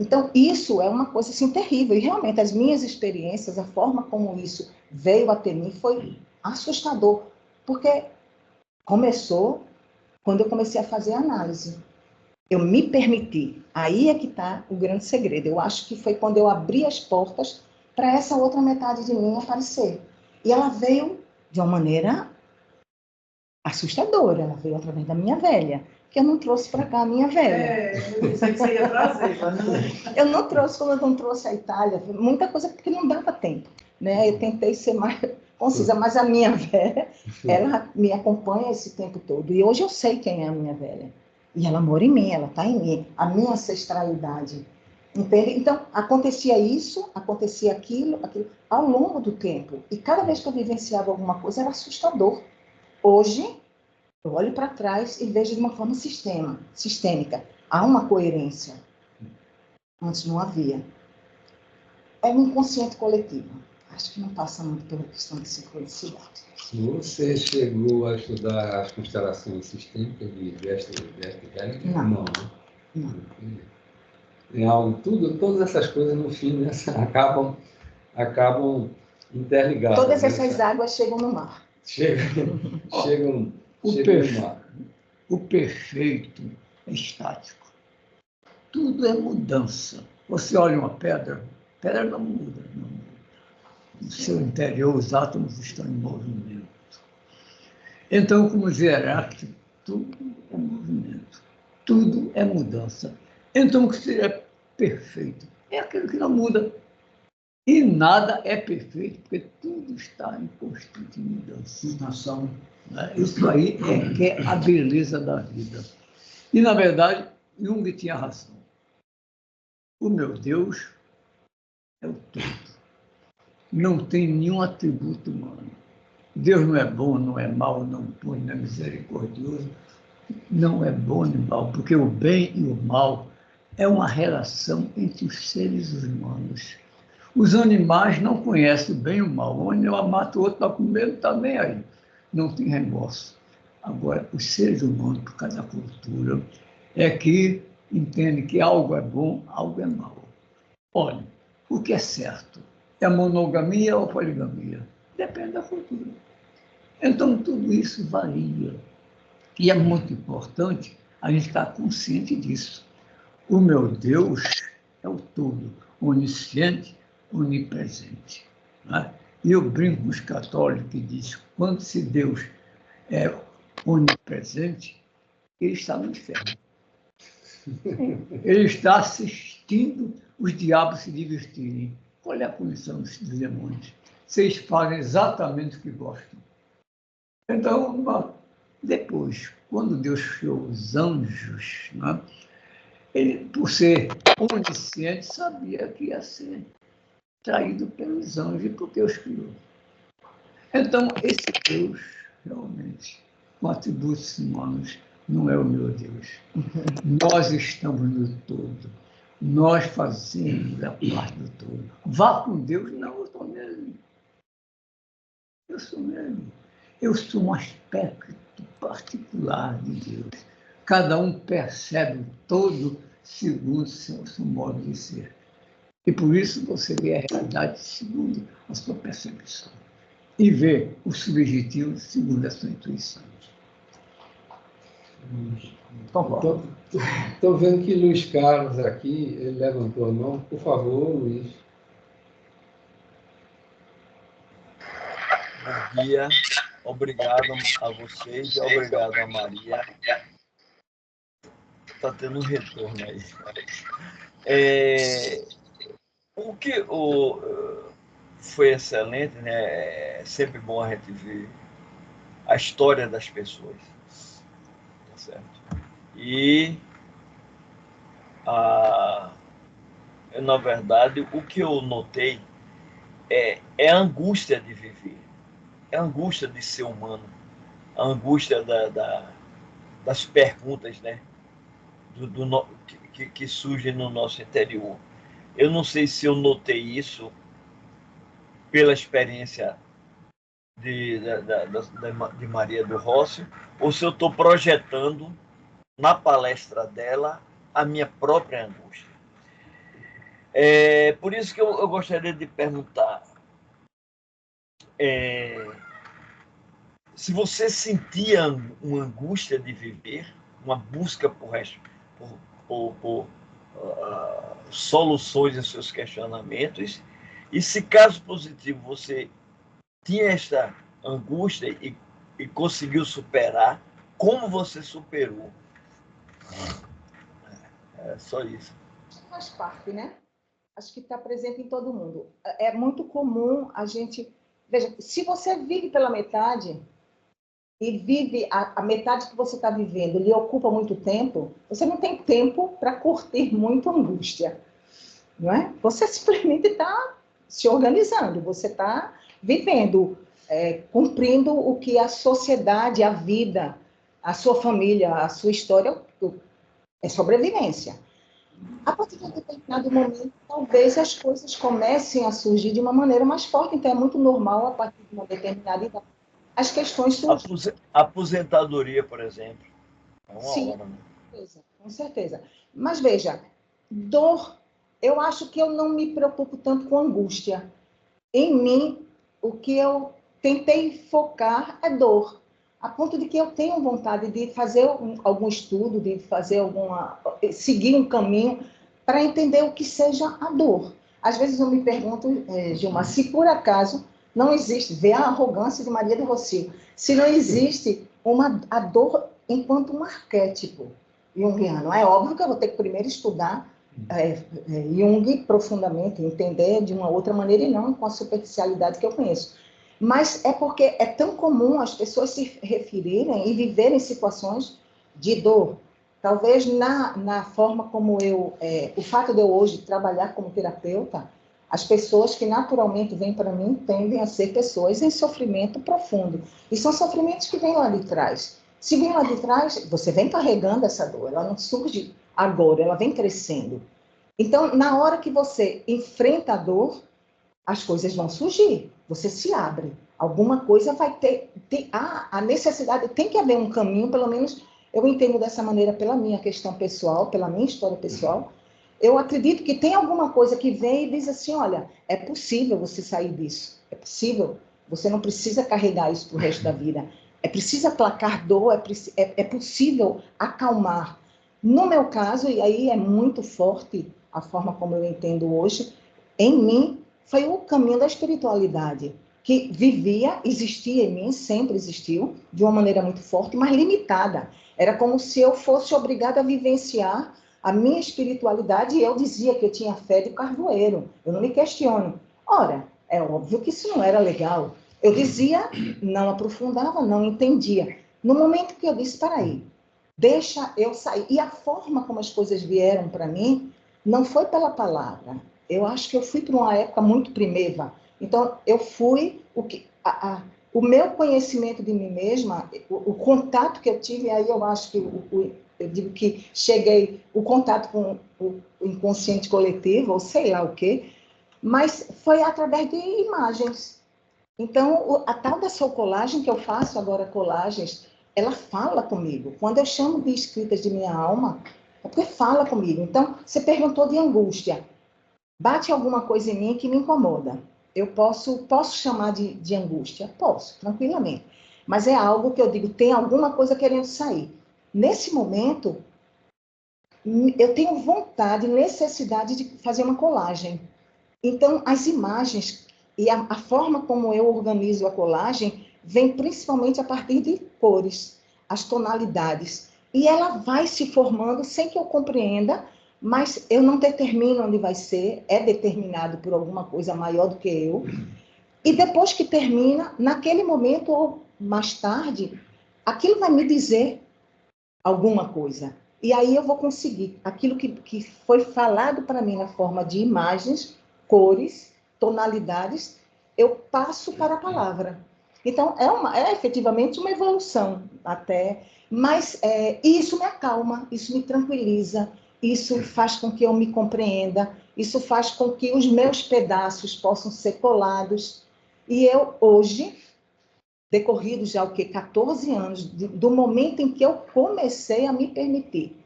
Então, isso é uma coisa assim, terrível. E realmente, as minhas experiências, a forma como isso veio até mim foi assustador. Porque começou quando eu comecei a fazer análise. Eu me permiti. Aí é que está o grande segredo. Eu acho que foi quando eu abri as portas para essa outra metade de mim aparecer. E ela veio de uma maneira assustadora. Ela veio através da minha velha, que eu não trouxe para cá a minha velha. Eu pensei que você ia trazer, mas não. Eu não trouxe, como eu não trouxe a Itália, muita coisa porque não dava tempo. Né? Eu tentei ser mais concisa, mas a minha velha, ela me acompanha esse tempo todo. E hoje eu sei quem é a minha velha. E ela mora em mim, ela está em mim. A minha ancestralidade. Entende? Então, acontecia isso, acontecia aquilo, ao longo do tempo. E cada vez que eu vivenciava alguma coisa, era assustador. Hoje, eu olho para trás e vejo de uma forma sistêmica. Há uma coerência. Antes não havia. É um inconsciente coletivo. Acho que não passa muito pela questão de sincronicidade. Você chegou a estudar as constelações sistêmicas de Vesta-Hellinger? Não. Não, né? Não. Tem algo, todas essas coisas, no fim, né, acabam interligadas. Todas essas águas chegam no mar. Chegam no mar. O perfeito é estático. Tudo é mudança. Você olha uma pedra, a pedra não muda, não muda. No seu interior, os átomos estão em movimento. Então, como dizia Heráclito, tudo é movimento, tudo é mudança. Então, o que seria perfeito é aquilo que não muda. E nada é perfeito, porque tudo está em constante mudança. Mutação. Isso aí é que é a beleza da vida. E, na verdade, Jung tinha razão. O meu Deus é o todo. Não tem nenhum atributo humano. Deus não é bom, não é mau, não pune, não é misericordioso. Não é bom nem mal, porque o bem e o mal é uma relação entre os seres humanos. Os animais não conhecem o bem e o mal. O animal mata o outro para comer, não está nem aí. Não tem remorso. Agora, os seres humanos, por causa da cultura, é que entendem que algo é bom, algo é mau. Olha, o que é certo? É a monogamia ou a poligamia? Depende da cultura. Então, tudo isso varia. E é muito importante a gente estar consciente disso. O meu Deus é o todo, onisciente, onipresente. Né? E eu brinco com os católicos que dizem que quando se Deus é onipresente, ele está no inferno. Ele está assistindo os diabos se divertirem. Qual é a punição dos demônios? Vocês fazem exatamente o que gostam. Então, depois, quando Deus criou os anjos, né, ele, por ser onisciente, sabia que ia ser traído pelos anjos, porque Deus criou. Então, esse Deus, realmente, com atributos humanos, não é o meu Deus. Nós estamos no todo. Nós fazemos a parte do todo. Vá com Deus, não, eu estou nele. Eu sou nele. Eu sou um aspecto particular de Deus. Cada um percebe o todo segundo o seu modo de ser. E por isso você vê a realidade segundo a sua percepção. E vê o subjetivo segundo a sua intuição. Estou vendo que Luiz Carlos aqui, ele levantou a mão. Por favor, Luiz. Bom dia, obrigado a vocês e obrigado a Maria. Está tendo um retorno aí. Foi excelente, né? É sempre bom a gente ver a história das pessoas, tá certo? E, na verdade, o que eu notei é a angústia de viver, é a angústia de ser humano, a angústia das perguntas, né? Que surgem no nosso interior. Eu não sei se eu notei isso pela experiência de Maria do Rossi, ou se eu estou projetando na palestra dela a minha própria angústia. Por isso que eu gostaria de perguntar se você sentia uma angústia de viver, uma busca por soluções aos seus questionamentos, e se caso positivo você tinha esta angústia e conseguiu superar, como você superou? É só isso. Faz parte, né? Acho que está presente em todo mundo. É muito comum a gente... Veja, se você vive pela metade e vive a metade que você está vivendo lhe ocupa muito tempo, você não tem tempo para curtir muito a angústia, não é? Você simplesmente está se organizando, você está vivendo, cumprindo o que a sociedade, a vida, a sua família, a sua história é sobrevivência. A partir de um determinado momento, talvez as coisas comecem a surgir de uma maneira mais forte. Então, é muito normal, a partir de uma determinada idade, as questões surgem. Aposentadoria, por exemplo. É uma Sim, hora, né? com certeza. Mas, veja, dor, eu acho que eu não me preocupo tanto com angústia. Em mim, o que eu tentei focar é dor. A ponto de que eu tenho vontade de fazer algum estudo, de fazer seguir um caminho para entender o que seja a dor. Às vezes eu me pergunto, Gilmar, se por acaso não existe, vê a arrogância de Maria do Rossio, se não existe a dor enquanto um arquétipo junguiano. É óbvio que eu vou ter que primeiro estudar Jung profundamente, entender de uma outra maneira e não com a superficialidade que eu conheço. Mas é porque é tão comum as pessoas se referirem e viverem situações de dor. Talvez na forma como o fato de eu hoje trabalhar como terapeuta, as pessoas que naturalmente vêm para mim tendem a ser pessoas em sofrimento profundo. E são sofrimentos que vêm lá de trás. Se vem lá de trás, você vem carregando essa dor, ela não surge agora, ela vem crescendo. Então, na hora que você enfrenta a dor, as coisas vão surgir, você se abre. Alguma coisa vai ter a necessidade, tem que haver um caminho, pelo menos eu entendo dessa maneira pela minha questão pessoal, pela minha história pessoal. Eu acredito que tem alguma coisa que vem e diz assim, olha, é possível você sair disso, é possível, você não precisa carregar isso para o resto da vida, é preciso aplacar dor, é possível acalmar. No meu caso, e aí é muito forte a forma como eu entendo hoje, em mim foi o caminho da espiritualidade, que existia em mim, sempre existiu, de uma maneira muito forte, mas limitada. Era como se eu fosse obrigada a vivenciar a minha espiritualidade e eu dizia que eu tinha fé de carvoeiro. Eu não me questiono. Ora, é óbvio que isso não era legal. Eu dizia, não aprofundava, não entendia. No momento que eu disse, para aí, deixa eu sair. E a forma como as coisas vieram para mim não foi pela palavra. Eu acho que eu fui para uma época muito primeva. Então, eu fui... O meu conhecimento de mim mesma, o contato que eu tive, aí eu acho que eu digo que cheguei, o contato com o inconsciente coletivo, ou sei lá o quê, mas foi através de imagens. Então, a tal da colagem que eu faço agora, colagens, ela fala comigo. Quando eu chamo de escritas de minha alma, é porque fala comigo. Então, você perguntou de angústia. Bate alguma coisa em mim que me incomoda. Eu posso chamar de angústia? Posso, tranquilamente. Mas é algo que eu digo, tem alguma coisa querendo sair. Nesse momento, eu tenho vontade, necessidade de fazer uma colagem. Então, as imagens e a forma como eu organizo a colagem vem principalmente a partir de cores, as tonalidades. E ela vai se formando sem que eu compreenda, mas eu não determino onde vai ser, é determinado por alguma coisa maior do que eu. E depois que termina, naquele momento ou mais tarde, aquilo vai me dizer alguma coisa. E aí eu vou conseguir aquilo que foi falado para mim na forma de imagens, cores, tonalidades, eu passo para a palavra. Então, é efetivamente uma evolução até, mas isso me acalma, isso me tranquiliza, isso faz com que eu me compreenda, isso faz com que os meus pedaços possam ser colados. E eu, hoje, decorrido já 14 anos, do momento em que eu comecei a me permitir,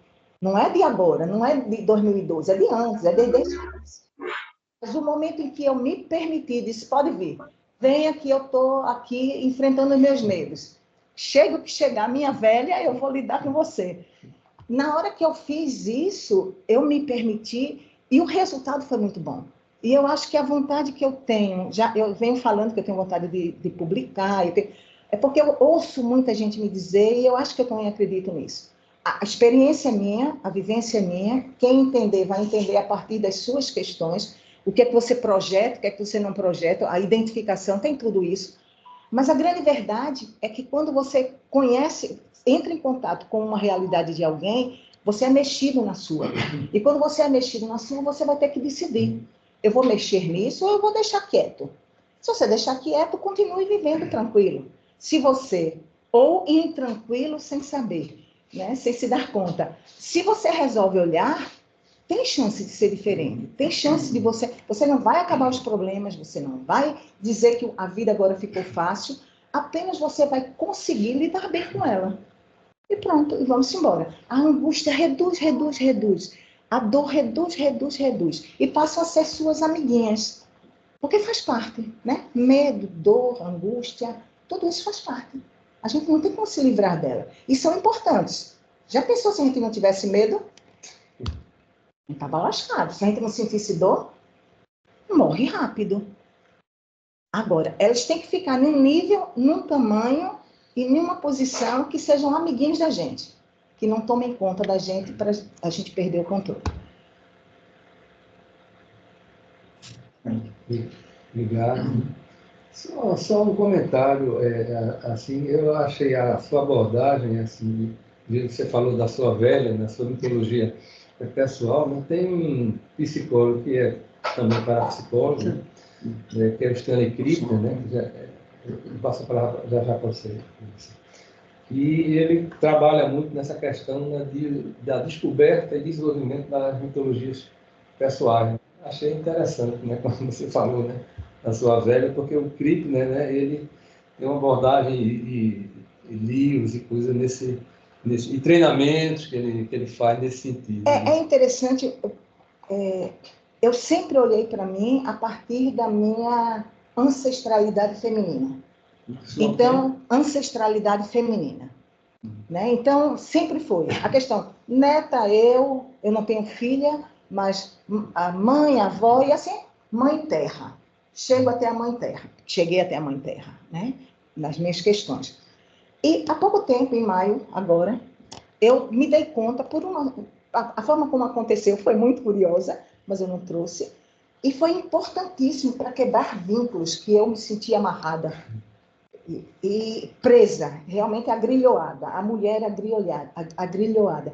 não é de agora, não é de 2012, é de antes, é desde antes. Mas o momento em que eu me permiti, disse, pode vir, venha que eu estou aqui enfrentando os meus medos. Chega o que chegar, minha velha, eu vou lidar com você. Na hora que eu fiz isso, eu me permiti e o resultado foi muito bom. E eu acho que a vontade que eu tenho, eu venho falando que eu tenho vontade de publicar, é porque eu ouço muita gente me dizer e eu acho que eu também acredito nisso. A experiência é minha, a vivência é minha, quem entender vai entender a partir das suas questões, o que é que você projeta, o que é que você não projeta, a identificação, tem tudo isso. Mas a grande verdade é que quando você conhece, entra em contato com uma realidade de alguém, você é mexido na sua. E quando você é mexido na sua, você vai ter que decidir. Eu vou mexer nisso ou eu vou deixar quieto? Se você deixar quieto, continue vivendo tranquilo. Se você, ou intranquilo sem saber, né, sem se dar conta. Se você resolve olhar, tem chance de ser diferente, tem chance de você não vai acabar os problemas, você não vai dizer que a vida agora ficou fácil, apenas você vai conseguir lidar bem com ela. E pronto, e vamos embora. A angústia reduz, reduz, reduz. A dor reduz, reduz, reduz. E passam a ser suas amiguinhas. Porque faz parte, né? Medo, dor, angústia, tudo isso faz parte. A gente não tem como se livrar dela. E são importantes. Já pensou se a gente não tivesse medo? Não estava lascado. Se a gente não sentisse dor, morre rápido. Agora, elas têm que ficar num nível, num tamanho e numa posição que sejam amiguinhos da gente. Que não tomem conta da gente para a gente perder o controle. Obrigado. Só um comentário, assim, eu achei a sua abordagem, assim, que você falou da sua velha, na sua mitologia pessoal, não tem um psicólogo que é também parapsicólogo, né? Que é o Stanley Krippner, né? Eu passo a palavra já para você. E ele trabalha muito nessa questão, né, da descoberta e desenvolvimento das mitologias pessoais. Achei interessante, né, quando você falou, né, da sua velha, porque o Krippner, né, ele tem uma abordagem e livros e coisas e treinamentos que ele faz nesse sentido. É interessante, eu sempre olhei para mim a partir da minha ancestralidade feminina. Então, ancestralidade feminina. Né? Então, sempre foi. A questão, neta, eu não tenho filha, mas a mãe, a avó, e assim, mãe terra. Cheguei até a mãe terra, né? Nas minhas questões. E há pouco tempo, em maio, agora, eu me dei conta a forma como aconteceu foi muito curiosa, mas eu não trouxe, e foi importantíssimo para quebrar vínculos que eu me sentia amarrada e presa, realmente agrilhoada, a mulher agrilhoada.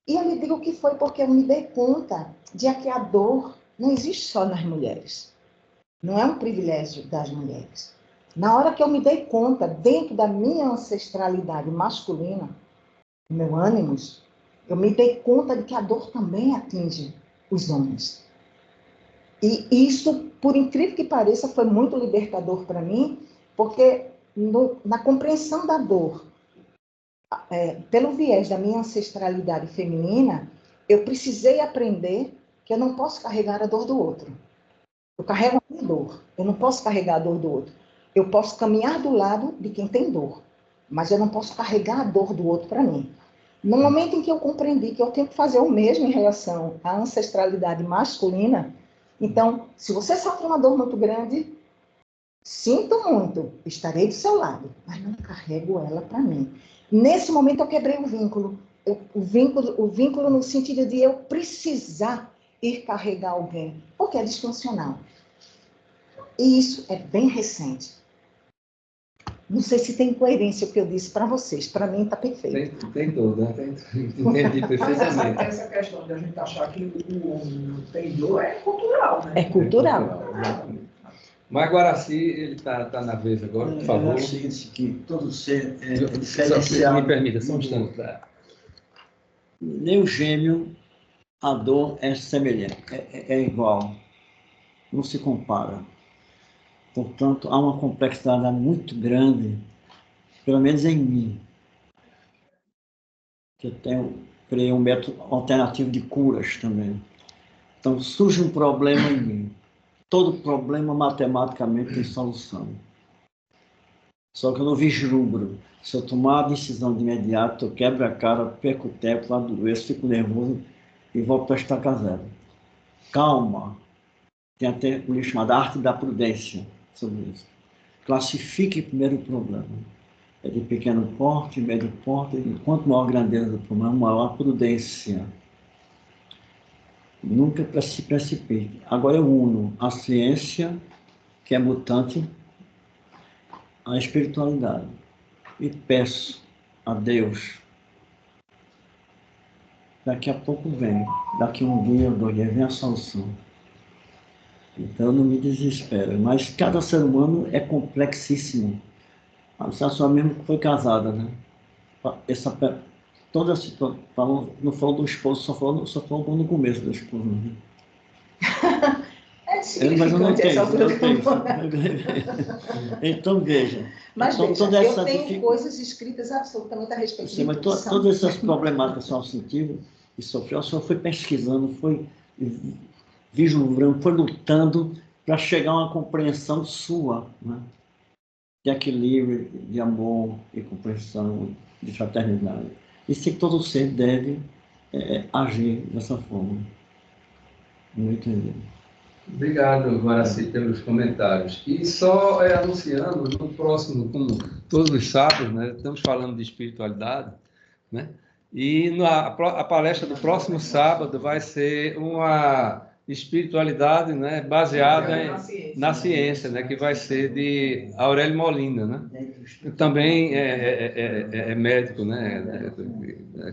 E eu lhe digo que foi porque eu me dei conta de que a dor não existe só nas mulheres. Não é um privilégio das mulheres. Na hora que eu me dei conta, dentro da minha ancestralidade masculina, meu ânimos, Eu me dei conta de que a dor também atinge os homens. E isso, por incrível que pareça, foi muito libertador para mim, porque na compreensão da dor, pelo viés da minha ancestralidade feminina, eu precisei aprender que eu não posso carregar a dor do outro. Eu carrego a minha dor, eu não posso carregar a dor do outro. Eu posso caminhar do lado de quem tem dor, mas eu não posso carregar a dor do outro para mim. No momento em que eu compreendi que eu tenho que fazer o mesmo em relação à ancestralidade masculina, então, se você sofre uma dor muito grande, sinto muito, estarei do seu lado, mas não carrego ela para mim. Nesse momento eu quebrei o vínculo. O vínculo no sentido de eu precisar ir carregar alguém, porque é disfuncional. E isso é bem recente. Não sei se tem coerência o que eu disse para vocês. Para mim está perfeito. Tem tudo, né? Entendi Mas perfeitamente. essa questão de a gente achar que o homem não tem dor é cultural, né? É cultural. Mas Guaraci, ele está na vez agora, por favor. Eu acho que todo ser é Me diferenciado. permita, só um instante. Nem o gêmeo, a dor é semelhante, é igual, não se compara. Portanto, há uma complexidade muito grande, pelo menos em mim, que eu criei um método alternativo de curas também. Então, surge um problema em mim. Todo problema, matematicamente, tem solução. Só que eu não vislumbro. Se eu tomar a decisão de imediato, eu quebro a cara, perco o tempo, adoeço, fico nervoso e volto para estaca zero. Calma. Tem até um livro chamado Arte da Prudência sobre isso. Classifique primeiro o problema. É de pequeno porte, médio porte, e quanto maior a grandeza do problema, maior a prudência. Nunca se precipite. Agora eu uno a ciência, que é mutante, à espiritualidade. E peço a Deus. Daqui a pouco vem. Daqui um dia ou 2 dias vem a solução. Então eu não me desespero. Mas cada ser humano é complexíssimo. A senhora mesmo que foi casada, né? Toda a situação, não falou do esposo, só falou no começo do esposo. Né? É Mas eu não significante essa altura do tenho. tempo. Então, veja. Mas então, veja, eu tenho coisas escritas absolutamente a respeito disso. Mas todas essas problemáticas que a senhora sentiu e sofreu, a senhora foi pesquisando, foi vislumbrando, foi lutando para chegar a uma compreensão sua, né? De equilíbrio, de amor, de compreensão, de fraternidade. E se todo ser deve agir dessa forma. Não entendi. Obrigado, Guaraci, pelos comentários. E só anunciando, no próximo, como todos os sábados, né, estamos falando de espiritualidade, né? E a palestra do próximo sábado vai ser uma espiritualidade, né, baseada na ciência, né, que vai ser de Aurélio Molina, né? Que também é médico, né,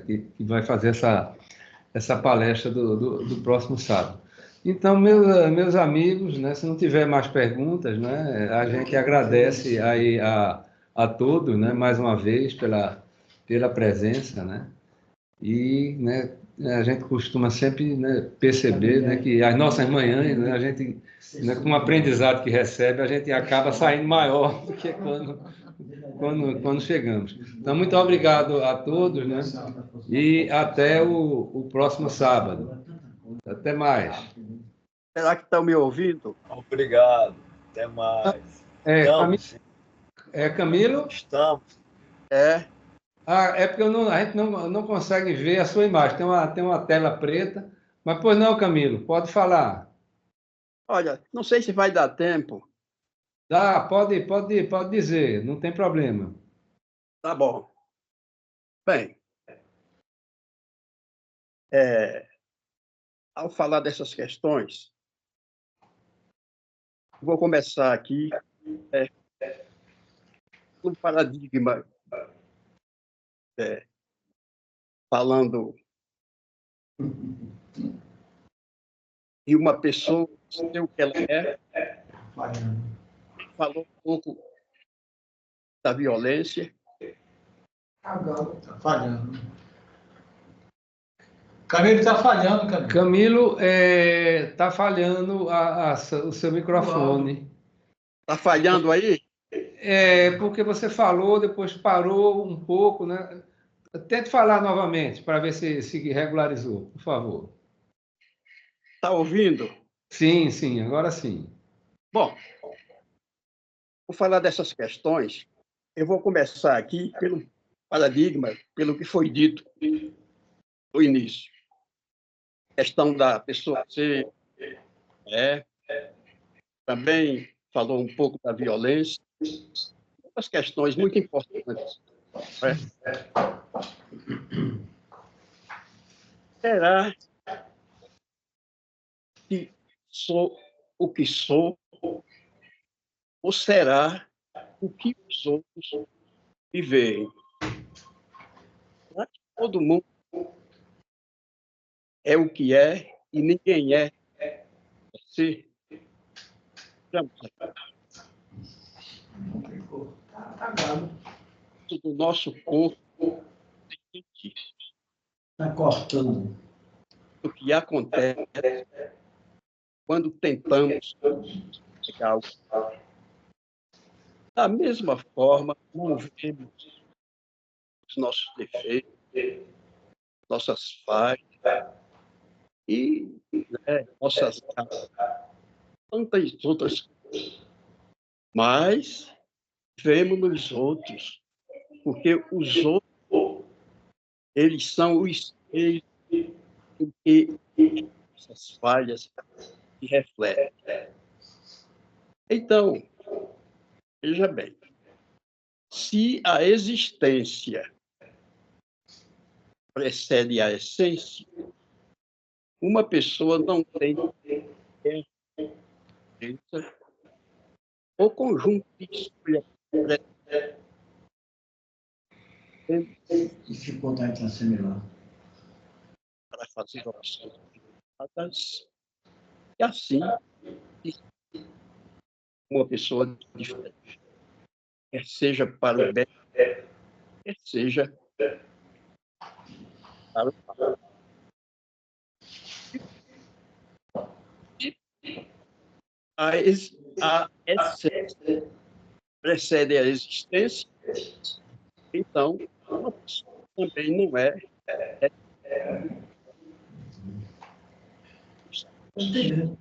que vai fazer essa palestra do próximo sábado. Então, meus amigos, né, se não tiver mais perguntas, né, a gente agradece aí a todos, né, mais uma vez pela presença, né, e, né, a gente costuma sempre, né, perceber, né, que as nossas manhãs, né, a gente, né, com o aprendizado que recebe, a gente acaba saindo maior do que quando chegamos. Então, muito obrigado a todos, né, e até o próximo sábado. Até mais. Será que estão me ouvindo? Obrigado. Até mais. Camilo? Estamos. É porque a gente não consegue ver a sua imagem. Tem uma tela preta. Mas, pois não, Camilo, pode falar. Olha, não sei se vai dar tempo. Dá, pode dizer, não tem problema. Tá bom. Bem, ao falar dessas questões, vou começar aqui um paradigma falando de uma pessoa, sei o que ela é, falou um pouco da violência. Falhando. Camilo está falhando, Camilo. Camilo, está falhando o seu microfone. Está falhando aí? Porque você falou, depois parou um pouco, né? Tente falar novamente para ver se regularizou, por favor. Está ouvindo? Sim, sim, agora sim. Bom, vou falar dessas questões. Eu vou começar aqui pelo paradigma, pelo que foi dito no início. A questão da pessoa ser... também falou um pouco da violência. Outras questões muito importantes. Será que sou o que sou? Ou será o que os outros me veem? Será que todo mundo é o que é e ninguém é você? Do nosso corpo Está cortando. o que acontece quando tentamos pegar algo. Da mesma forma, não vemos os nossos defeitos, nossas falhas e nossas tantas outras coisas. Mas vemos nos outros, porque os outros, eles são o espelho em que essas falhas se refletem. Então, veja bem, se a existência precede a essência, uma pessoa não tem o conjunto de escolha Dificuldade em assimilar. para fazer opções equilibradas, e assim uma pessoa diferente, quer seja para o bem, quer seja para o mal. A essência precede a existência, então uma pessoa também não é.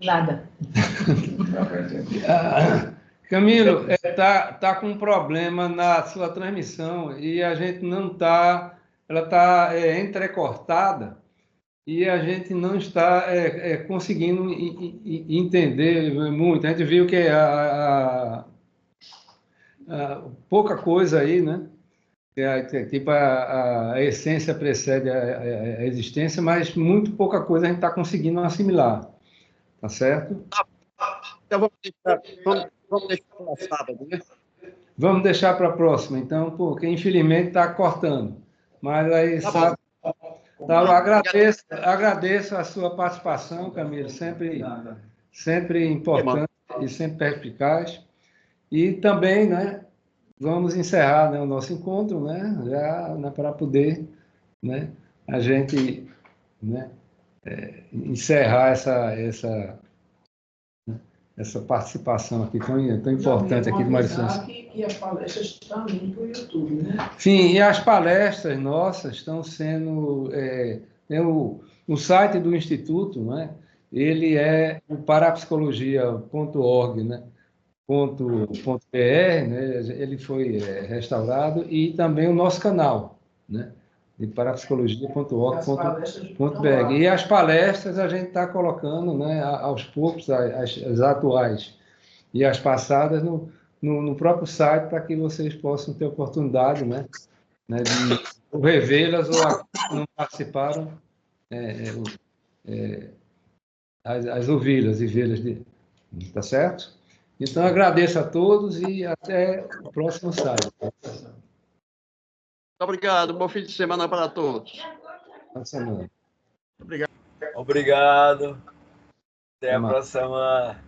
Nada. Camilo, tá com um problema na sua transmissão e a gente não está, ela está entrecortada e a gente não está conseguindo entender muito. A gente viu que pouca coisa aí, né? Tipo, a essência precede a existência, mas muito pouca coisa a gente está conseguindo assimilar, tá certo? Então vamos deixar para sábado, né? Vamos deixar para a próxima, então, porque infelizmente está cortando. Mas aí, sabe, agradeço a sua participação, Camilo, sempre importante e sempre perspicaz. E também, né, vamos encerrar, né, o nosso encontro, né, já, né, para poder, né, a gente, né, encerrar essa participação aqui tão importante aqui do Mário Santos. Que as palestras estão indo para o YouTube, né? Sim, e as palestras nossas estão sendo... o site do Instituto, né, ele é o parapsicologia.org, né, .br, né, ele foi restaurado, e também o nosso canal, né, de parapsicologia.org.br. E as palestras a gente está colocando, né, aos poucos, as atuais e as passadas, no próprio site, para que vocês possam ter oportunidade, né, de revê-las, ou aqueles que não participaram, as ouvi-las e vê-las. Tá certo? Então, agradeço a todos e até o próximo sábado. Muito obrigado. Bom fim de semana para todos. Boa semana. Obrigado. Obrigado. Até a mais. próxima.